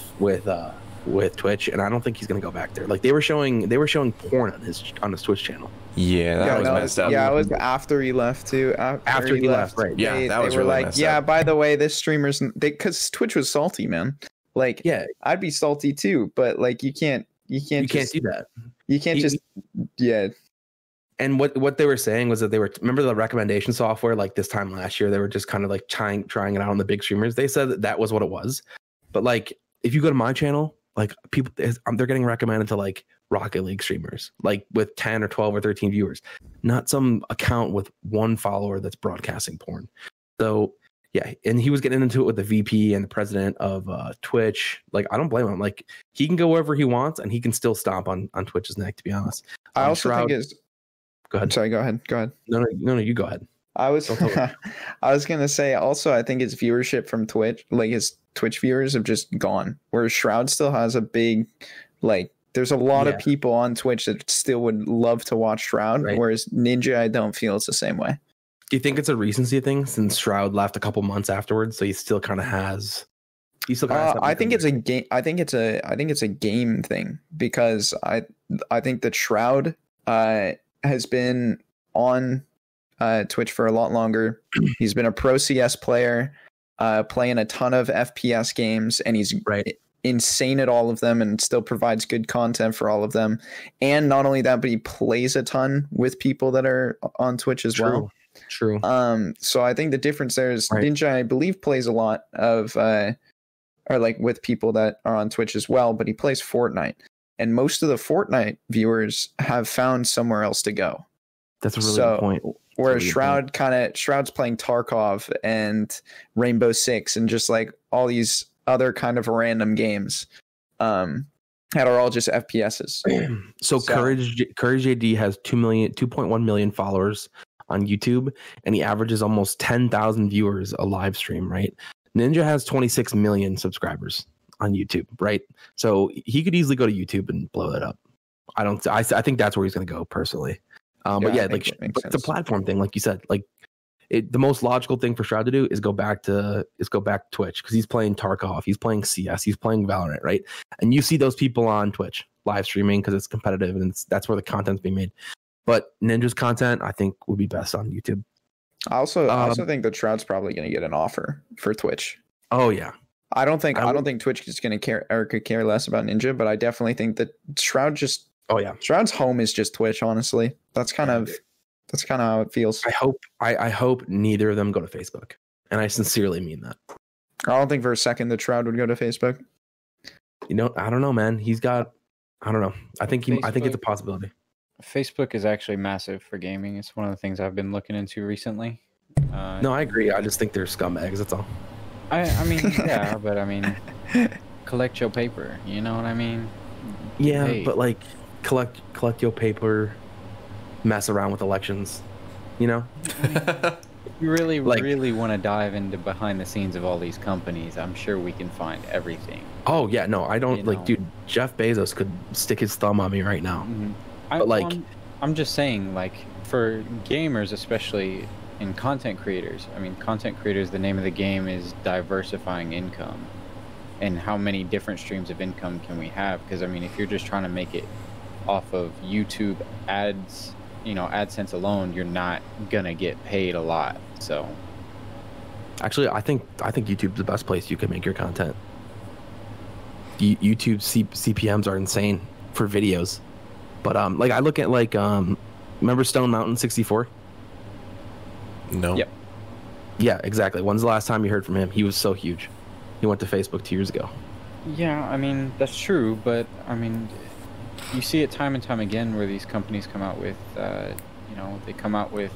Twitch, and I don't think he's gonna go back there. Like, they were showing porn on his Twitch channel. Yeah, that was messed up. Yeah, it was after he left too. After he left, right? Yeah, that was really like, messed yeah. up. By the way, this streamer's because Twitch was salty, man. Like, yeah, I'd be salty too, but like, you can't do that. You can't just. And what they were saying was that remember the recommendation software, like this time last year, they were just kind of like trying it out on the big streamers. They said that was what it was. But like, if you go to my channel, like, people, they're getting recommended to like Rocket League streamers, like with 10 or 12 or 13 viewers, not some account with one follower that's broadcasting porn. So yeah, and he was getting into it with the VP and the president of Twitch. Like, I don't blame him. Like, he can go wherever he wants, and he can still stomp on Twitch's neck, to be honest. I also think Go ahead. Sorry, go ahead. No, you go ahead. I was gonna say also, I think his viewership from Twitch, like his Twitch viewers, have just gone. Whereas Shroud still has a big, like, there's a lot of people on Twitch that still would love to watch Shroud. Right. Whereas Ninja, I don't feel it's the same way. Do you think it's a recency thing since Shroud left a couple months afterwards, so he still kind of has? I think it's a game. I think it's a game thing, because I think that Shroud has been on Twitch for a lot longer. He's been a pro CS player, playing a ton of FPS games, and he's insane at all of them, and still provides good content for all of them. And not only that, but he plays a ton with people that are on Twitch as well. True. So I think the difference there is Ninja, I believe, plays a lot of or like with people that are on Twitch as well, but he plays Fortnite. And most of the Fortnite viewers have found somewhere else to go. That's a really good point. Whereas Shroud's playing Tarkov and Rainbow Six and just like all these other kind of random games that are all just FPSs. So Courage JD has 2.1 million followers on YouTube, and he averages almost 10,000 viewers a live stream, right? Ninja has 26 million subscribers on YouTube, right? So he could easily go to YouTube and blow that up. I think that's where he's going to go personally. But yeah, like, it's a platform thing, like you said. Like, the most logical thing for Shroud to do is go back to Twitch, because he's playing Tarkov, he's playing CS, he's playing Valorant, right? And you see those people on Twitch live streaming because it's competitive, and that's where the content's being made. But Ninja's content, I think, would be best on YouTube. I also think that Shroud's probably going to get an offer for Twitch. Oh yeah. I don't think Twitch is going to care or could care less about Ninja, but I definitely think that Shroud just. Oh yeah. Shroud's home is just Twitch. Honestly, that's kind of how it feels. I hope neither of them go to Facebook, and I sincerely mean that. I don't think for a second that Shroud would go to Facebook. I don't know, man. I don't know. I think it's a possibility. Facebook is actually massive for gaming. It's one of the things I've been looking into recently. No, I agree. I just think they're scumbags. That's all. I mean, yeah, but I mean, collect your paper. You know what I mean? Yeah, Hey. but like collect your paper, mess around with elections, you know? You really, Like- really want to dive into behind the scenes of all these companies, I'm sure we can find everything. Oh yeah, no, I don't You like, know. dude. Jeff Bezos could stick his thumb on me right now. But, like- I'm just saying, like, for gamers, especially in content creators, I mean, content creators, the name of the game is diversifying income. And how many different streams of income can we have? Because, I mean, if you're just trying to make it off of YouTube ads, you know, AdSense alone, you're not going to get paid a lot. So, Actually, I think YouTube's the best place you can make your content. YouTube CPMs are insane for videos, but like I look at like remember Stone Mountain 64? No. Yep. Yeah, exactly. When's the last time you heard from him? He was so huge. He went to Facebook 2 years ago. yeah, I mean, that's true. But, I mean, you see it time and time again where these companies come out with, you know, they come out with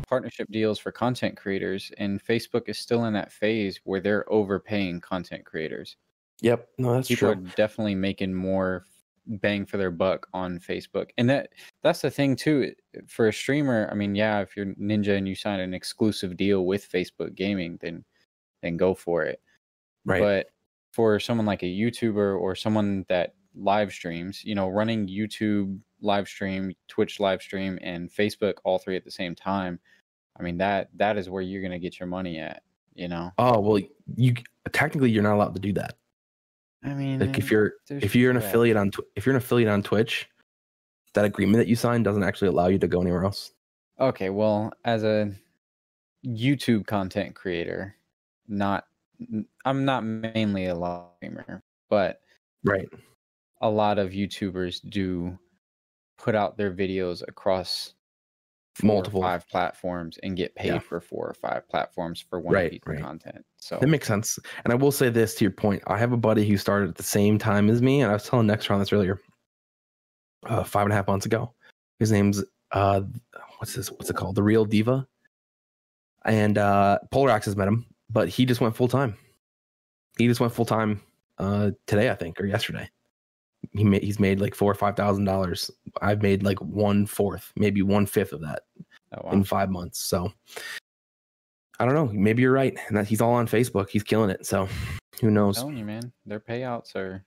partnership deals for content creators. And Facebook is still in that phase where they're overpaying content creators. Yep, no, that's People are true. definitely making more bang for their buck on Facebook. And that's the thing too. For a streamer, I mean, yeah, if you're Ninja and you sign an exclusive deal with Facebook Gaming, then go for it. Right. But for someone like a YouTuber or someone that live streams, you know, running YouTube live stream, Twitch live stream, and Facebook all three at the same time, I mean, that is where you're going to get your money at, you know? Oh well, you technically you're not allowed to do that. I mean, Like if you're an affiliate on if you're an affiliate on Twitch, that agreement that you signed doesn't actually allow you to go anywhere else. Okay, well, as a YouTube content creator, I'm not mainly a live streamer, but Right. a lot of YouTubers do put out their videos across 4 Multiple. or 5 platforms and get paid Yeah. for 4 or 5 platforms for one Right, piece right. of content. So That makes sense. And I will say this to your point. I have a buddy who started at the same time as me, and I was telling nXtron this earlier, 5.5 months ago. His name's what's it called? The Real Diva. And Polorax has met him, but he just went full time. He just went full time today, I think, or yesterday. He's made like $4,000 or $5,000. I've made like 1/4, maybe 1/5 of that oh, wow. in 5 months. So I don't know. Maybe you're right. And that he's all on Facebook. He's killing it. So who knows? I'm telling you, man, their payouts are.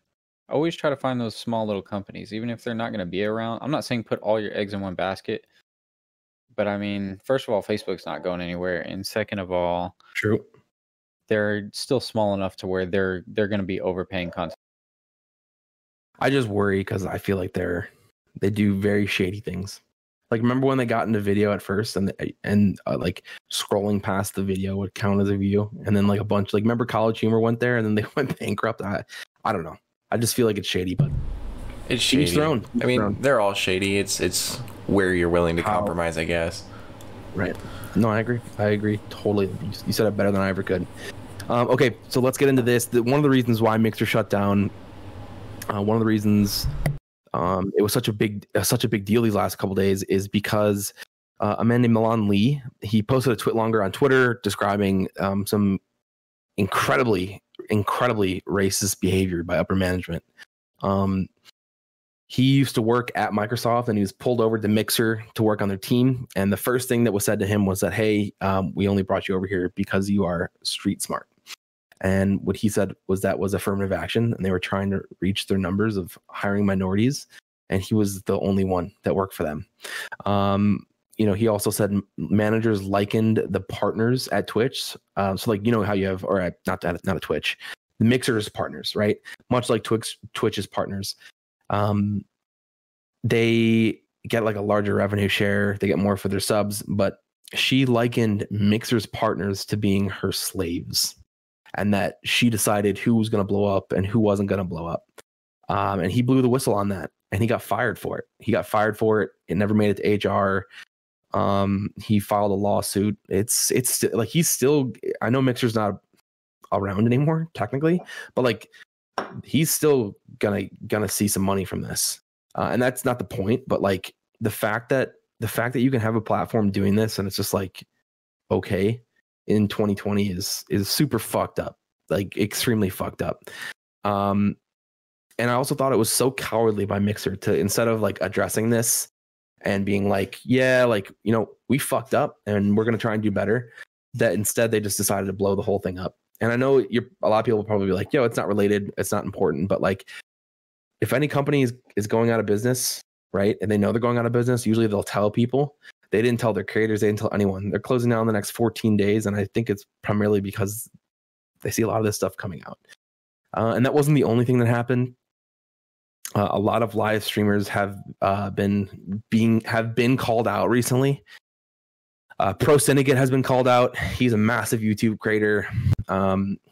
Always try to find those small little companies, even if they're not going to be around. I'm not saying put all your eggs in one basket, but I mean, first of all, Facebook's not going anywhere, and second of all, True. they're still small enough to where they're going to be overpaying content. I just worry because I feel like they do very shady things. Like remember when they got into video at first, and like scrolling past the video would count as a view, and then like a bunch like remember College Humor went there, and then they went bankrupt. I don't know. I just feel like it's shady, but It's each shady. their own. I mean, they're all shady. It's where you're willing to How? compromise, I guess. Right. No, I agree totally. You said it better than I ever could. Okay, so let's get into this. One of the reasons why Mixer shut down, one of the reasons it was such a big deal these last couple days is because a man named Milan Lee, he posted a twitlonger on Twitter describing some incredibly racist behavior by upper management. He used to work at Microsoft, and he was pulled over to Mixer to work on their team. And the first thing that was said to him was that, hey, we only brought you over here because you are street smart. And what he said was that was affirmative action, and they were trying to reach their numbers of hiring minorities. And he was the only one that worked for them. He also said managers likened the partners at Twitch. So like, how you have, or not at Twitch, the Mixer's partners, right? Much like Twitch's partners. They get like a larger revenue share. They get more for their subs, but she likened Mixer's partners to being her slaves, and that she decided who was going to blow up and who wasn't going to blow up. And he blew the whistle on that, and he got fired for it. It never made it to HR. He filed a lawsuit. It's like he's still. I know Mixer's not around anymore technically, but like he's still gonna see some money from this. And that's not the point, but like the fact that you can have a platform doing this and it's just like okay in 2020 is super fucked up. like extremely fucked up. And I also thought it was so cowardly by Mixer to, instead of like addressing this and being like, yeah, like, you know, we fucked up and we're going to try and do better, that instead they just decided to blow the whole thing up. And I know a lot of people will probably be like, yo, it's not related, it's not important. But like, if any company is going out of business, right, and they know they're going out of business, usually they'll tell people. They didn't tell their creators, they didn't tell anyone. They're closing down the next 14 days. And I think it's primarily because they see a lot of this stuff coming out. And that wasn't the only thing that happened. A lot of live streamers have been called out recently. Pro Syndicate has been called out. He's a massive YouTube creator.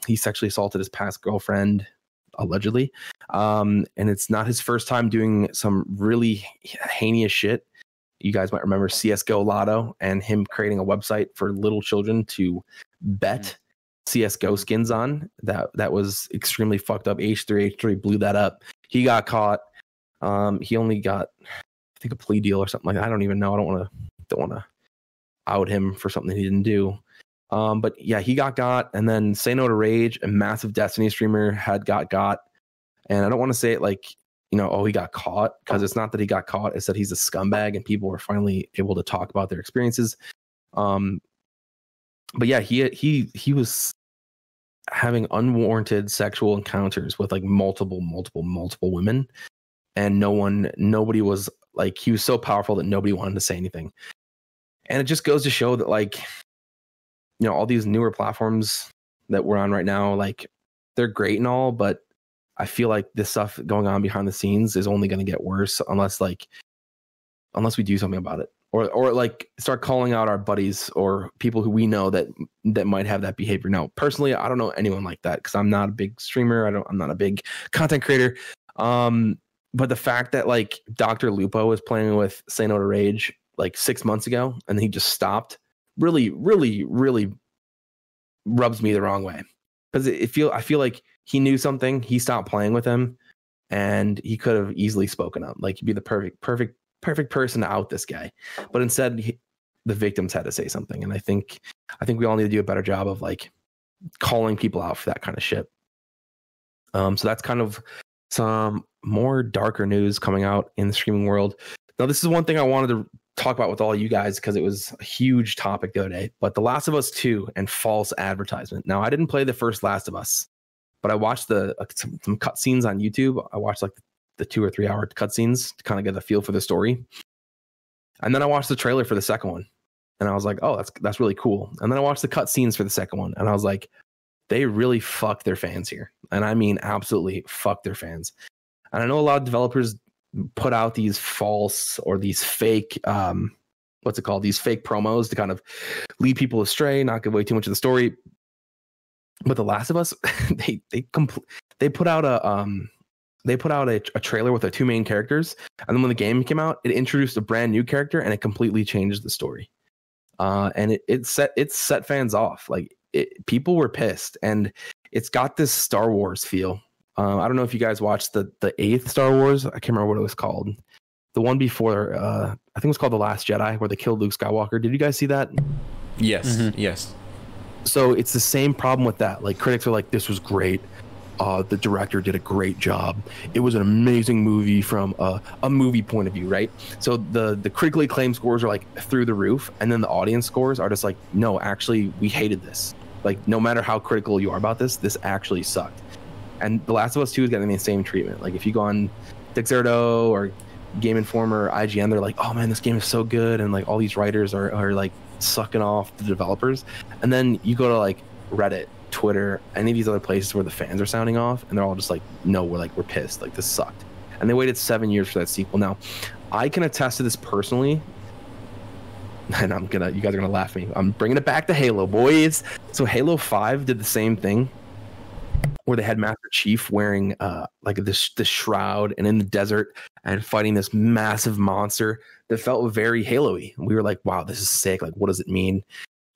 He sexually assaulted his past girlfriend, allegedly. And it's not his first time doing some really heinous shit. You guys might remember CSGO Lotto and him creating a website for little children to bet CSGO skins on. That was extremely fucked up. H3 blew that up. He got caught. He only got, I think, a plea deal or something like that. I don't even know. I don't want to out him for something he didn't do. But yeah, he got, and then Say No to Rage, a massive Destiny streamer, had got. And I don't want to say it like, you know, oh, he got caught, because it's not that he got caught. It's that he's a scumbag and people were finally able to talk about their experiences. But yeah, he was having unwarranted sexual encounters with like multiple women, and nobody was like, he was so powerful that nobody wanted to say anything. And it just goes to show that, like, you know, all these newer platforms that we're on right now, like, they're great and all, but I feel like this stuff going on behind the scenes is only going to get worse unless we do something about it, or like start calling out our buddies or people who we know that might have that behavior. Now, personally, I don't know anyone like that because I'm not a big streamer. I'm not a big content creator. But the fact that like Dr. Lupo was playing with Say No to Rage like 6 months ago and he just stopped really rubs me the wrong way, because I feel like he knew something. He stopped playing with him, and he could have easily spoken up. Like, he'd be the perfect person to out this guy. But instead, the victims had to say something. And I think we all need to do a better job of like calling people out for that kind of shit. So that's kind of some more darker news coming out in the streaming world. Now, this is one thing I wanted to talk about with all you guys because it was a huge topic the other day. But The Last of Us 2 and false advertisement. Now, I didn't play the first Last of Us, but I watched some cutscenes on YouTube. I watched like the 2 or 3 hour cutscenes to kind of get a feel for the story. And then I watched the trailer for the second one, and I was like, oh, that's really cool. And then I watched the cutscenes for the second one, and I was like, they really fuck their fans here. And I mean, absolutely fuck their fans. And I know a lot of developers put out these false or these fake, these fake promos to kind of lead people astray, not give away too much of the story. But The Last of Us, they put out a trailer with the 2 main characters, and then when the game came out, it introduced a brand new character, and it completely changed the story. And it set fans off. Like, people were pissed, and it's got this Star Wars feel. I don't know if you guys watched the 8th Star Wars. I can't remember what it was called. The one before, I think it was called The Last Jedi, where they killed Luke Skywalker. Did you guys see that? Yes. Mm-hmm. Yes. So it's the same problem with that. Like, critics are like, this was great. The director did a great job. It was an amazing movie from a movie point of view, right? So the critically acclaimed scores are like through the roof, and then the audience scores are just like, no, actually, we hated this. Like, no matter how critical you are about this actually sucked. And The Last of Us 2 is getting the same treatment. Like, if you go on Dixerto or Game Informer or IGN, they're like, oh man, this game is so good, and like all these writers are like sucking off the developers. And then you go to like Reddit, Twitter, any of these other places where the fans are sounding off, and they're all just like, no, we're pissed, like, this sucked. And they waited 7 years for that sequel. Now, I can attest to this personally, and you guys are gonna laugh at me. I'm bringing it back to Halo, boys. So Halo 5 did the same thing, where they had Master Chief wearing like this shroud and in the desert and fighting this massive monster that felt very Halo-y. And we were like, wow, this is sick. Like, what does it mean?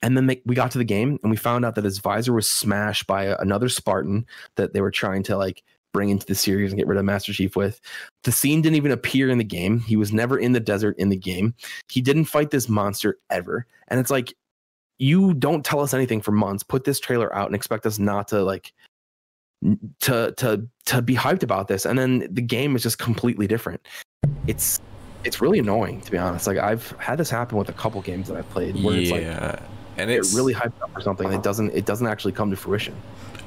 And then we got to the game, and we found out that his visor was smashed by another Spartan that they were trying to like bring into the series and get rid of Master Chief with. The scene didn't even appear in the game. He was never in the desert in the game. He didn't fight this monster ever. And it's like, you don't tell us anything for months. Put this trailer out and expect us not to like to be hyped about this, and then the game is just completely different. It's really annoying, to be honest. Like, I've had this happen with a couple games that I've played where it's like, and it's really hyped up for something that it doesn't actually come to fruition.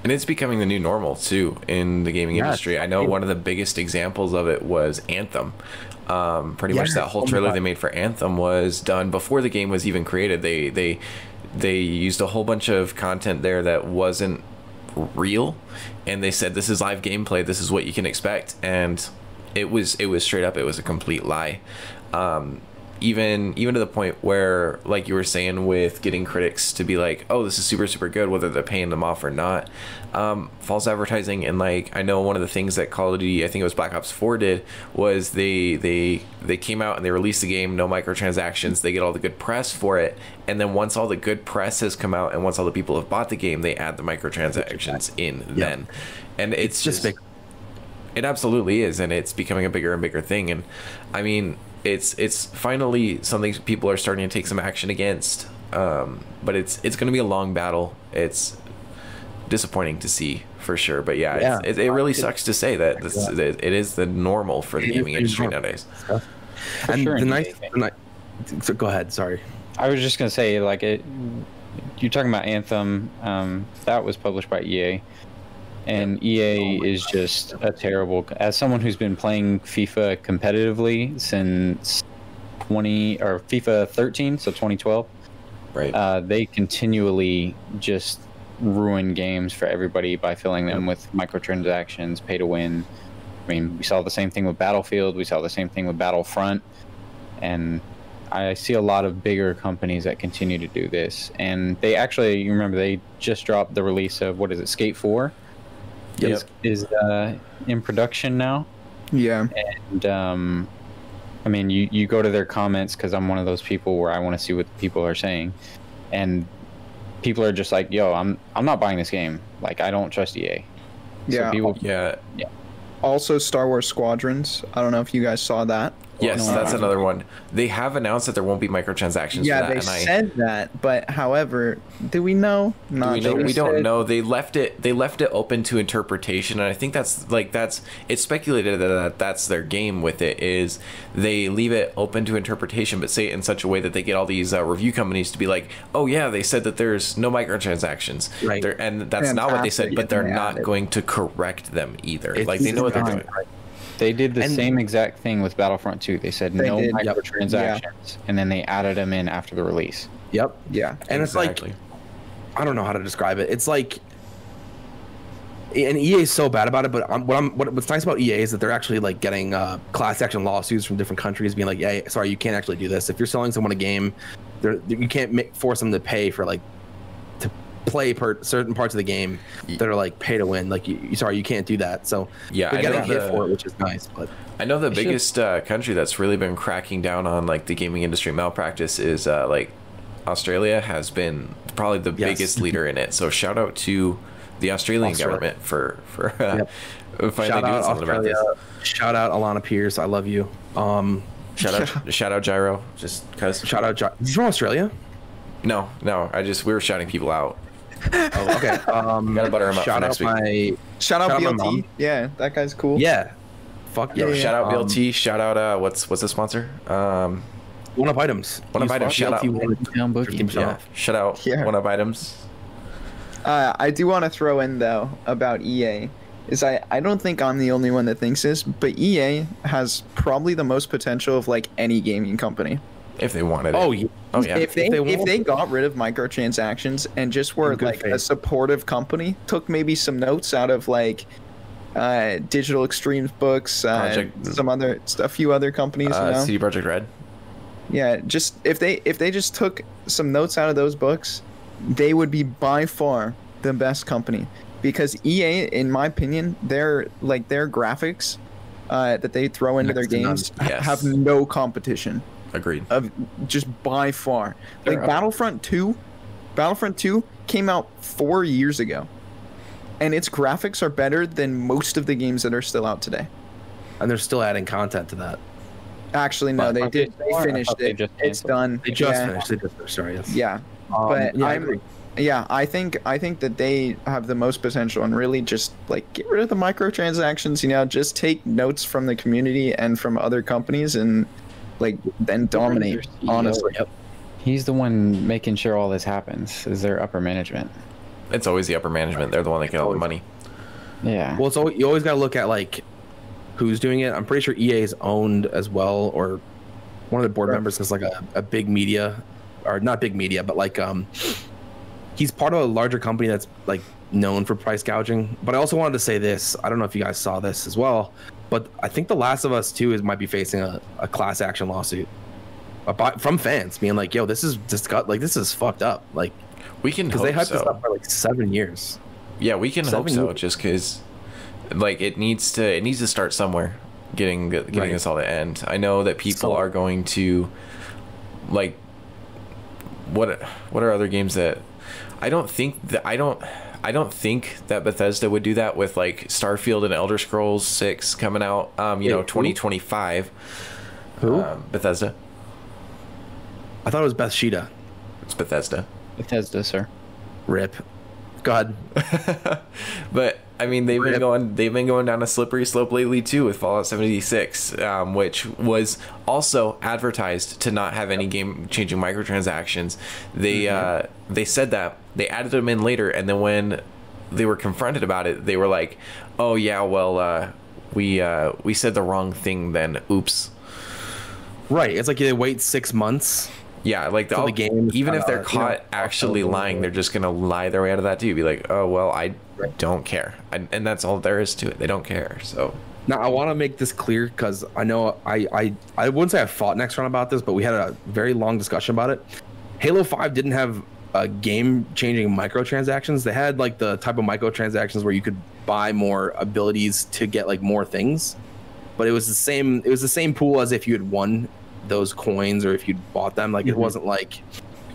And it's becoming the new normal too in the gaming industry. I know one of the biggest examples of it was Anthem. Pretty much that whole trailer they made for Anthem was done before the game was even created. They used a whole bunch of content there that wasn't real, and they said, this is live gameplay, this is what you can expect, and it was straight up, it was a complete lie. Even to the point where, like you were saying, with getting critics to be like, oh, this is super, super good, whether they're paying them off or not. False advertising. And like, I know one of the things that Call of Duty, I think it was Black Ops 4 did, was they came out and they released the game, no microtransactions, they get all the good press for it, and then once all the good press has come out and once all the people have bought the game, they add the microtransactions in then. And it's just big. It absolutely is, and it's becoming a bigger and bigger thing. And I mean, it's finally something people are starting to take some action against, but it's going to be a long battle. It's disappointing to see, for sure, but it really sucks to say that it is the normal for the gaming industry nowadays. And so go ahead, sorry. I was just going to say, like, you're talking about Anthem, that was published by EA. And EA is just a terrible. As someone who's been playing FIFA competitively since FIFA 13, so 2012, right? They continually just ruin games for everybody by filling them with microtransactions, pay to win. I mean, we saw the same thing with Battlefield. We saw the same thing with Battlefront, and I see a lot of bigger companies that continue to do this. And they actually, you remember, they just dropped the release of Skate 4. Is in production now. Yeah. And I mean, you go to their comments, because I'm one of those people where I want to see what people are saying, and people are just like, yo, I'm not buying this game. Like, I don't trust EA. Yeah. So yeah. Also, Star Wars Squadrons. I don't know if you guys saw that. Yes, that's another one. They have announced that there won't be microtransactions. Yeah, for that, they said that, but however, do we know? We don't know. They left it open to interpretation, and I think it's speculated that that's their game with it, is they leave it open to interpretation, but say it in such a way that they get all these review companies to be like, oh yeah, they said that there's no microtransactions, right? And that's not what they said, but they're not going to correct them either. They know what they're doing. They did the same exact thing with Battlefront 2. They said no microtransactions, and then they added them in after the release. Yep. Yeah. And exactly. It's like, I don't know how to describe it. It's like, and EA is so bad about it, but what's nice about EA is that they're actually like getting class action lawsuits from different countries being like, hey, sorry, you can't actually do this. If you're selling someone a game, you can't force them to pay for like to play certain parts of the game that are like pay to win. Like, you can't do that. So yeah, they're getting hit for it, which is nice. But I know the biggest country that's really been cracking down on like the gaming industry malpractice is like Australia has been probably the biggest leader in it. So shout out to the Australian government for finally doing something about this. Shout out Alana Pierce, I love you. Shout out Gyro, just cause. Shout out Gyro. Is he from Australia? No, we were shouting people out. Oh, okay. Gotta butter him up for next week. Shout out BLT. Yeah, that guy's cool. Yeah. Fuck yeah. Shout out BLT. Shout out what's the sponsor? One Up Items. One Up Items. Shout out. Yeah. Shout out. One Up Items. I do want to throw in though about EA. I don't think I'm the only one that thinks this, but EA has probably the most potential of like any gaming company. If they wanted it. Oh yeah. If they got rid of microtransactions and just were like a supportive company, took maybe some notes out of like Digital Extremes books, a few other companies, CD Projekt Red. Yeah, just if they just took some notes out of those books, they would be by far the best company. Because EA, in my opinion, their graphics that they throw into their games have no competition. Agreed. Just by far. Like Battlefront 2 came out 4 years ago. And its graphics are better than most of the games that are still out today. And they're still adding content to that. Actually, no, they did. They finished it. It's done. They just finished it. Sorry. Yeah. But Yeah, I think that they have the most potential, and really just like get rid of the microtransactions. Just take notes from the community and from other companies, and like then dominate. Honestly, Yep. He's the one making sure all this happens. Is their upper management? It's always the upper management. They're the one that get all the money. Yeah. Well, you always got to look at like who's doing it. I'm pretty sure EA is owned as well, or one of the board members is like a big media, or not big media, but like he's part of a larger company that's like known for price gouging. But I also wanted to say this. I don't know if you guys saw this as well, but I think The Last of Us 2 might be facing a class action lawsuit from fans being like, "Yo, this is fucked up." Like, we can because hope they hyped so. this up for like 7 years. Yeah, we can hope 7 so. years. Just because, like, it needs to start somewhere. Getting Right. this all to end. I know that people are going to, like, what are other games that I don't think that Bethesda would do that with, like Starfield and Elder Scrolls 6 coming out. 2025. Who? Bethesda. I thought it was Bathsheba. It's Bethesda. Bethesda, sir. Rip. Go ahead. But I mean, they've been going down a slippery slope lately too with Fallout 76, which was also advertised to not have any game-changing microtransactions. They said that they added them in later, and then when they were confronted about it, they were like, "Oh yeah, well, we said the wrong thing then. Oops." Right. It's like they wait 6 months. Yeah, like the game, even if they're caught actually lying, they're just gonna lie their way out of that too. Be like, "Oh well, I don't care," and that's all there is to it. They don't care. So now I want to make this clear because I know I wouldn't say I fought nXtron about this, but we had a very long discussion about it. Halo 5 didn't have game-changing microtransactions. They had like the type of microtransactions where you could buy more abilities to get like more things, but it was the same. It was the same pool as if you had won those coins or if you bought them. Like it wasn't like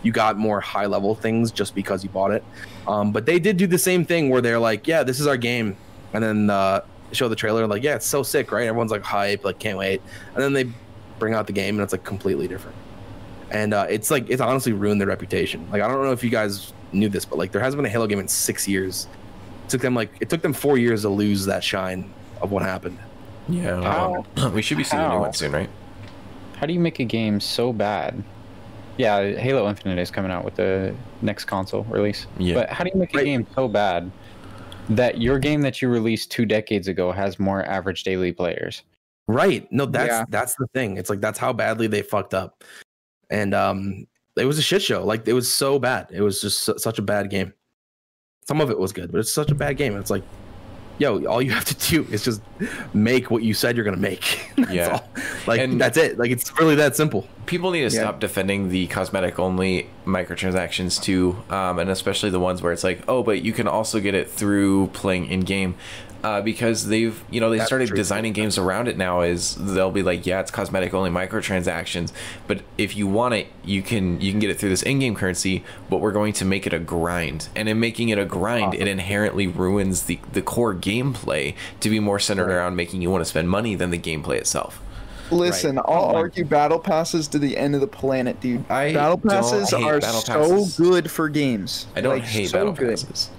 you got more high level things just because you bought it. But they did do the same thing where they're like, yeah, this is our game, and then show the trailer like, yeah, it's so sick, right? Everyone's like hype, like can't wait, and then they bring out the game and it's like completely different, and it's honestly ruined their reputation. Like I don't know if you guys knew this, but like there hasn't been a Halo game in 6 years. It took them 4 years to lose that shine of what happened. yeah, we should be seeing a new one soon, right? How do you make a game so bad? Yeah, Halo Infinite is coming out with the next console release. Yeah. But how do you make a game so bad that your game that you released 2 decades ago has more average daily players? Right. No, that's the thing. It's like that's how badly they fucked up. And it was a shit show. Like it was so bad. It was just such a bad game. Some of it was good, but it's such a bad game. It's like, yo, all you have to do is just make what you said you're gonna make. That's all. Like, and that's it. Like, it's really that simple. People need to stop defending the cosmetic only microtransactions too, and especially the ones where it's like, oh, but you can also get it through playing in game. Because they started designing games around it now. Is they'll be like, yeah, it's cosmetic only microtransactions, but if you want it, you can get it through this in-game currency, but we're going to make it a grind, and in making it a grind, it inherently ruins the core gameplay to be more centered around making you want to spend money than the gameplay itself. Listen, I'll argue battle passes to the end of the planet, dude. Battle passes are so good for games. I don't hate battle passes.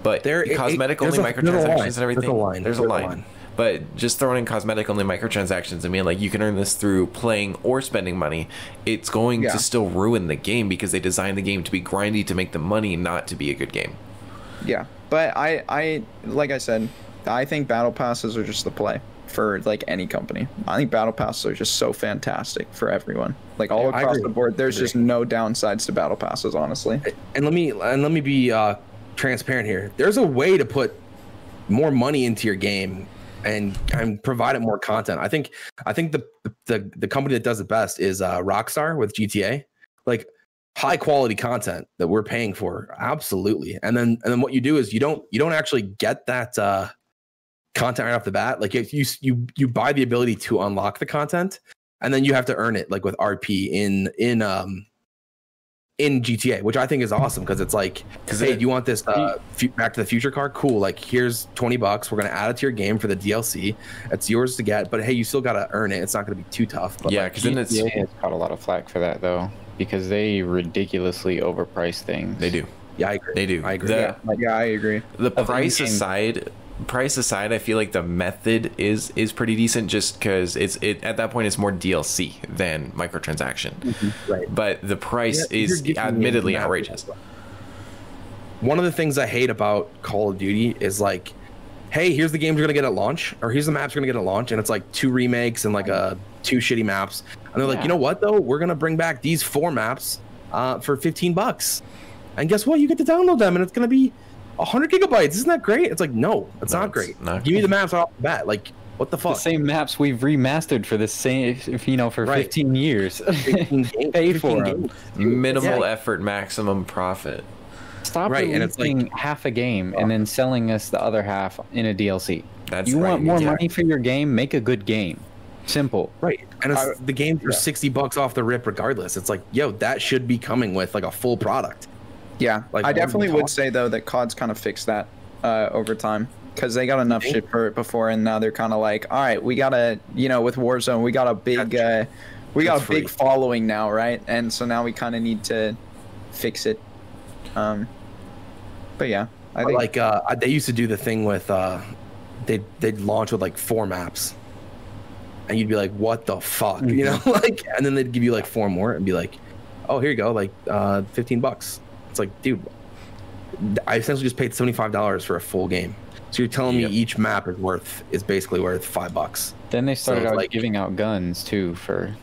But cosmetic only microtransactions and everything, there's a line. But just throwing in cosmetic only microtransactions and being like, you can earn this through playing or spending money, it's going to still ruin the game because they designed the game to be grindy to make the money, not to be a good game. Yeah, but I like I said, I think battle passes are just the play for like any company. I think battle passes are just so fantastic for everyone. Like all across the board, there's just no downsides to battle passes, honestly. And let me be transparent here. There's a way to put more money into your game and provide it more content. I think the company that does it best is Rockstar with GTA. Like high quality content that we're paying for, absolutely. And then what you do is you don't actually get that content right off the bat. Like if you buy the ability to unlock the content, and then you have to earn it like with RP in GTA, which I think is awesome because it's like, hey, do you want this Back to the Future car? Cool. Like, here's $20. We're going to add it to your game for the DLC. It's yours to get, but hey, you still got to earn it. It's not going to be too tough. But yeah, because then GTA has caught a lot of flack for that, though, because they ridiculously overprice things. They do. Yeah, I agree. They do. I agree. The, Yeah, I agree. the price aside, I feel like the method is pretty decent, just because it at that point it's more DLC than microtransaction. Right. But the price is admittedly outrageous. One of the things I hate about Call of Duty is like, hey, here's the games you're gonna get at launch, or here's the maps you're gonna get at launch, and it's like 2 remakes and like 2 shitty maps, and they're like, you know what though, we're gonna bring back these 4 maps for $15, and guess what, you get to download them, and it's gonna be 100 gigabytes. Isn't that great? It's like, no, it's not great. Give me the maps off the bat. Like, what the fuck? The same maps we've remastered for the same, for 15 years. 15 games, Pay for them. Minimal effort, maximum profit. Stop Right, and it's releasing half a game and then selling us the other half in a DLC. That's you right, want more yeah. money for your game? Make a good game. Simple. Right, and it's the games are $60 off the rip regardless. It's like, yo, that should be coming with like a full product. Yeah, Like, I what are we definitely would talking- say though that COD's kind of fixed that over time, because they got enough shit for it before, and now they're kind of like, all right, we gotta, with Warzone, we got a big, That's free. following now, right? And so now we kind of need to fix it. But yeah, I think Like they used to do the thing with they'd launch with like 4 maps, and you'd be like, what the fuck, like, and then they'd give you like 4 more and be like, oh, here you go, like $15. It's like, dude, I essentially just paid $75 for a full game. So you're telling me each map is basically worth $5. Then they started So, out like- giving out guns too for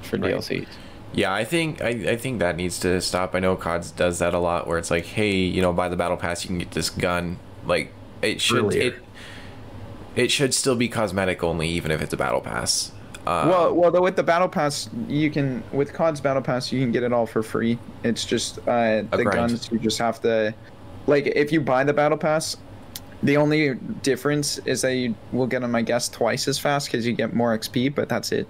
DLCs. Yeah, I think that needs to stop. I know COD does that a lot, where it's like, hey, buy the battle pass, you can get this gun. Like, it should it should still be cosmetic only, even if it's a battle pass. well, though with the battle pass, with COD's battle pass, you can get it all for free. It's just the grind. guns, you just have to, like, if you buy the battle pass, the only difference is that you will get them, I guess, twice as fast because you get more XP, but that's it.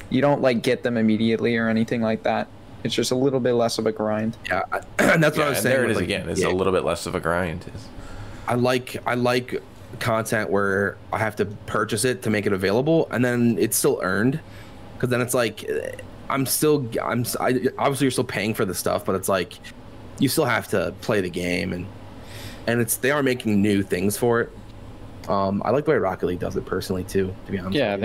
You don't like get them immediately or anything like that. It's just a little bit less of a grind. Yeah, and that's what I was and saying. there it is like, again. It's a little bit less of a grind. I like content where I have to purchase it to make it available, and then it's still earned, because then it's like obviously you're still paying for the stuff, but it's like you still have to play the game, and they are making new things for it. I like the way Rocket League does it personally too, to be honest. Yeah,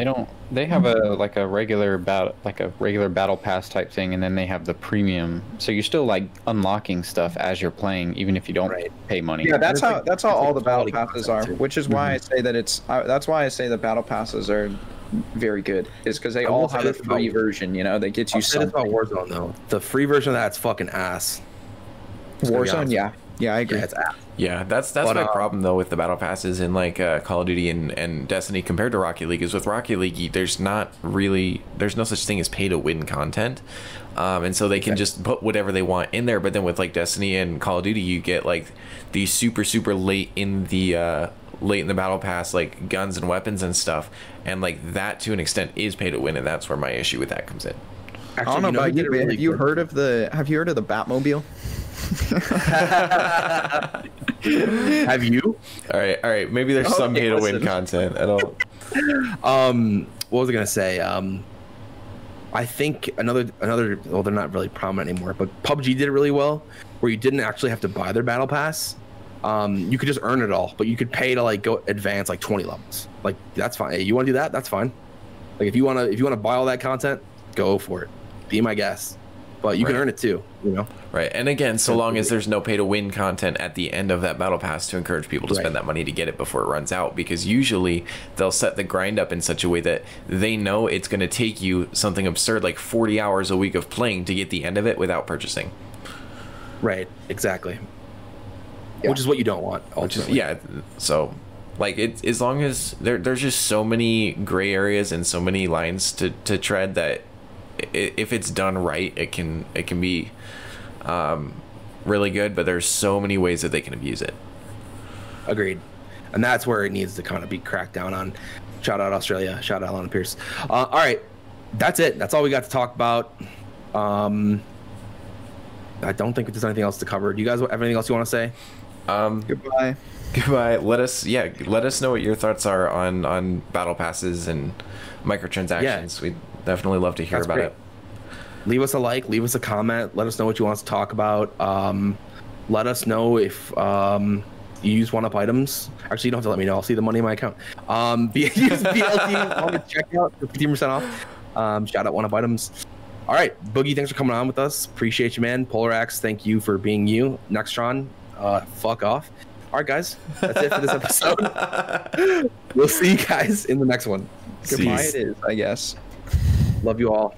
they have a regular battle pass type thing, and then they have the premium. So you're still like unlocking stuff as you're playing, even if you don't pay money. Yeah, that's how all the battle quality passes are, content, too. which is why I say that that's why I say the battle passes are very good, is because they all have a free version, that gets you I'll say this something. about Warzone though. The free version of that's fucking ass. Just gonna be Warzone, honest. yeah, I agree. Yeah, it's ass. Yeah, that's my problem though with the battle passes in like Call of Duty and Destiny compared to Rocket League. Is with Rocket League, there's no such thing as pay to win content, and so they can just put whatever they want in there. But then with like Destiny and Call of Duty, you get like these super late in the battle pass, like guns and weapons and stuff, and like that to an extent is pay to win, and that's where my issue with that comes in. I don't know about you, but have you heard of the Batmobile? Have you? All right. Maybe there's some pay to win content. I don't. What was I gonna say? I think another. Well, they're not really prominent anymore, but PUBG did it really well, where you didn't actually have to buy their battle pass. You could just earn it all, but you could pay to like go advance like 20 levels. Like, that's fine. Hey, you want to do that? That's fine. Like, if you want to buy all that content, go for it. Be my guest. But you can earn it too, Right, and again, so long as there's no pay-to-win content at the end of that battle pass to encourage people to spend that money to get it before it runs out, because usually they'll set the grind up in such a way that they know it's going to take you something absurd like 40 hours a week of playing to get the end of it without purchasing. Right, exactly. Yeah. Which is what you don't want. Ultimately. So like as long as there's just so many gray areas and so many lines to tread that if it's done right, it can be really good, but there's so many ways that they can abuse it. Agreed. And that's where it needs to kind of be cracked down on. Shout out Australia. Shout out Lana Pierce. All right. That's it. That's all we got to talk about. I don't think there's anything else to cover. Do you guys have anything else you want to say? Goodbye. Let us know what your thoughts are on battle passes and microtransactions. We'd definitely love to hear about it. Leave us a like, leave us a comment, let us know what you want us to talk about. let us know if you use one-up items. Actually, you don't have to let me know. I'll see the money in my account. Use BLT on the checkout for 15% off. Shout out one-up items. All right, Boogie, thanks for coming on with us. Appreciate you, man. Polorax, thank you for being you. nXtron, fuck off. All right, guys, that's it for this episode. We'll see you guys in the next one. Goodbye it is, I guess. Love you all.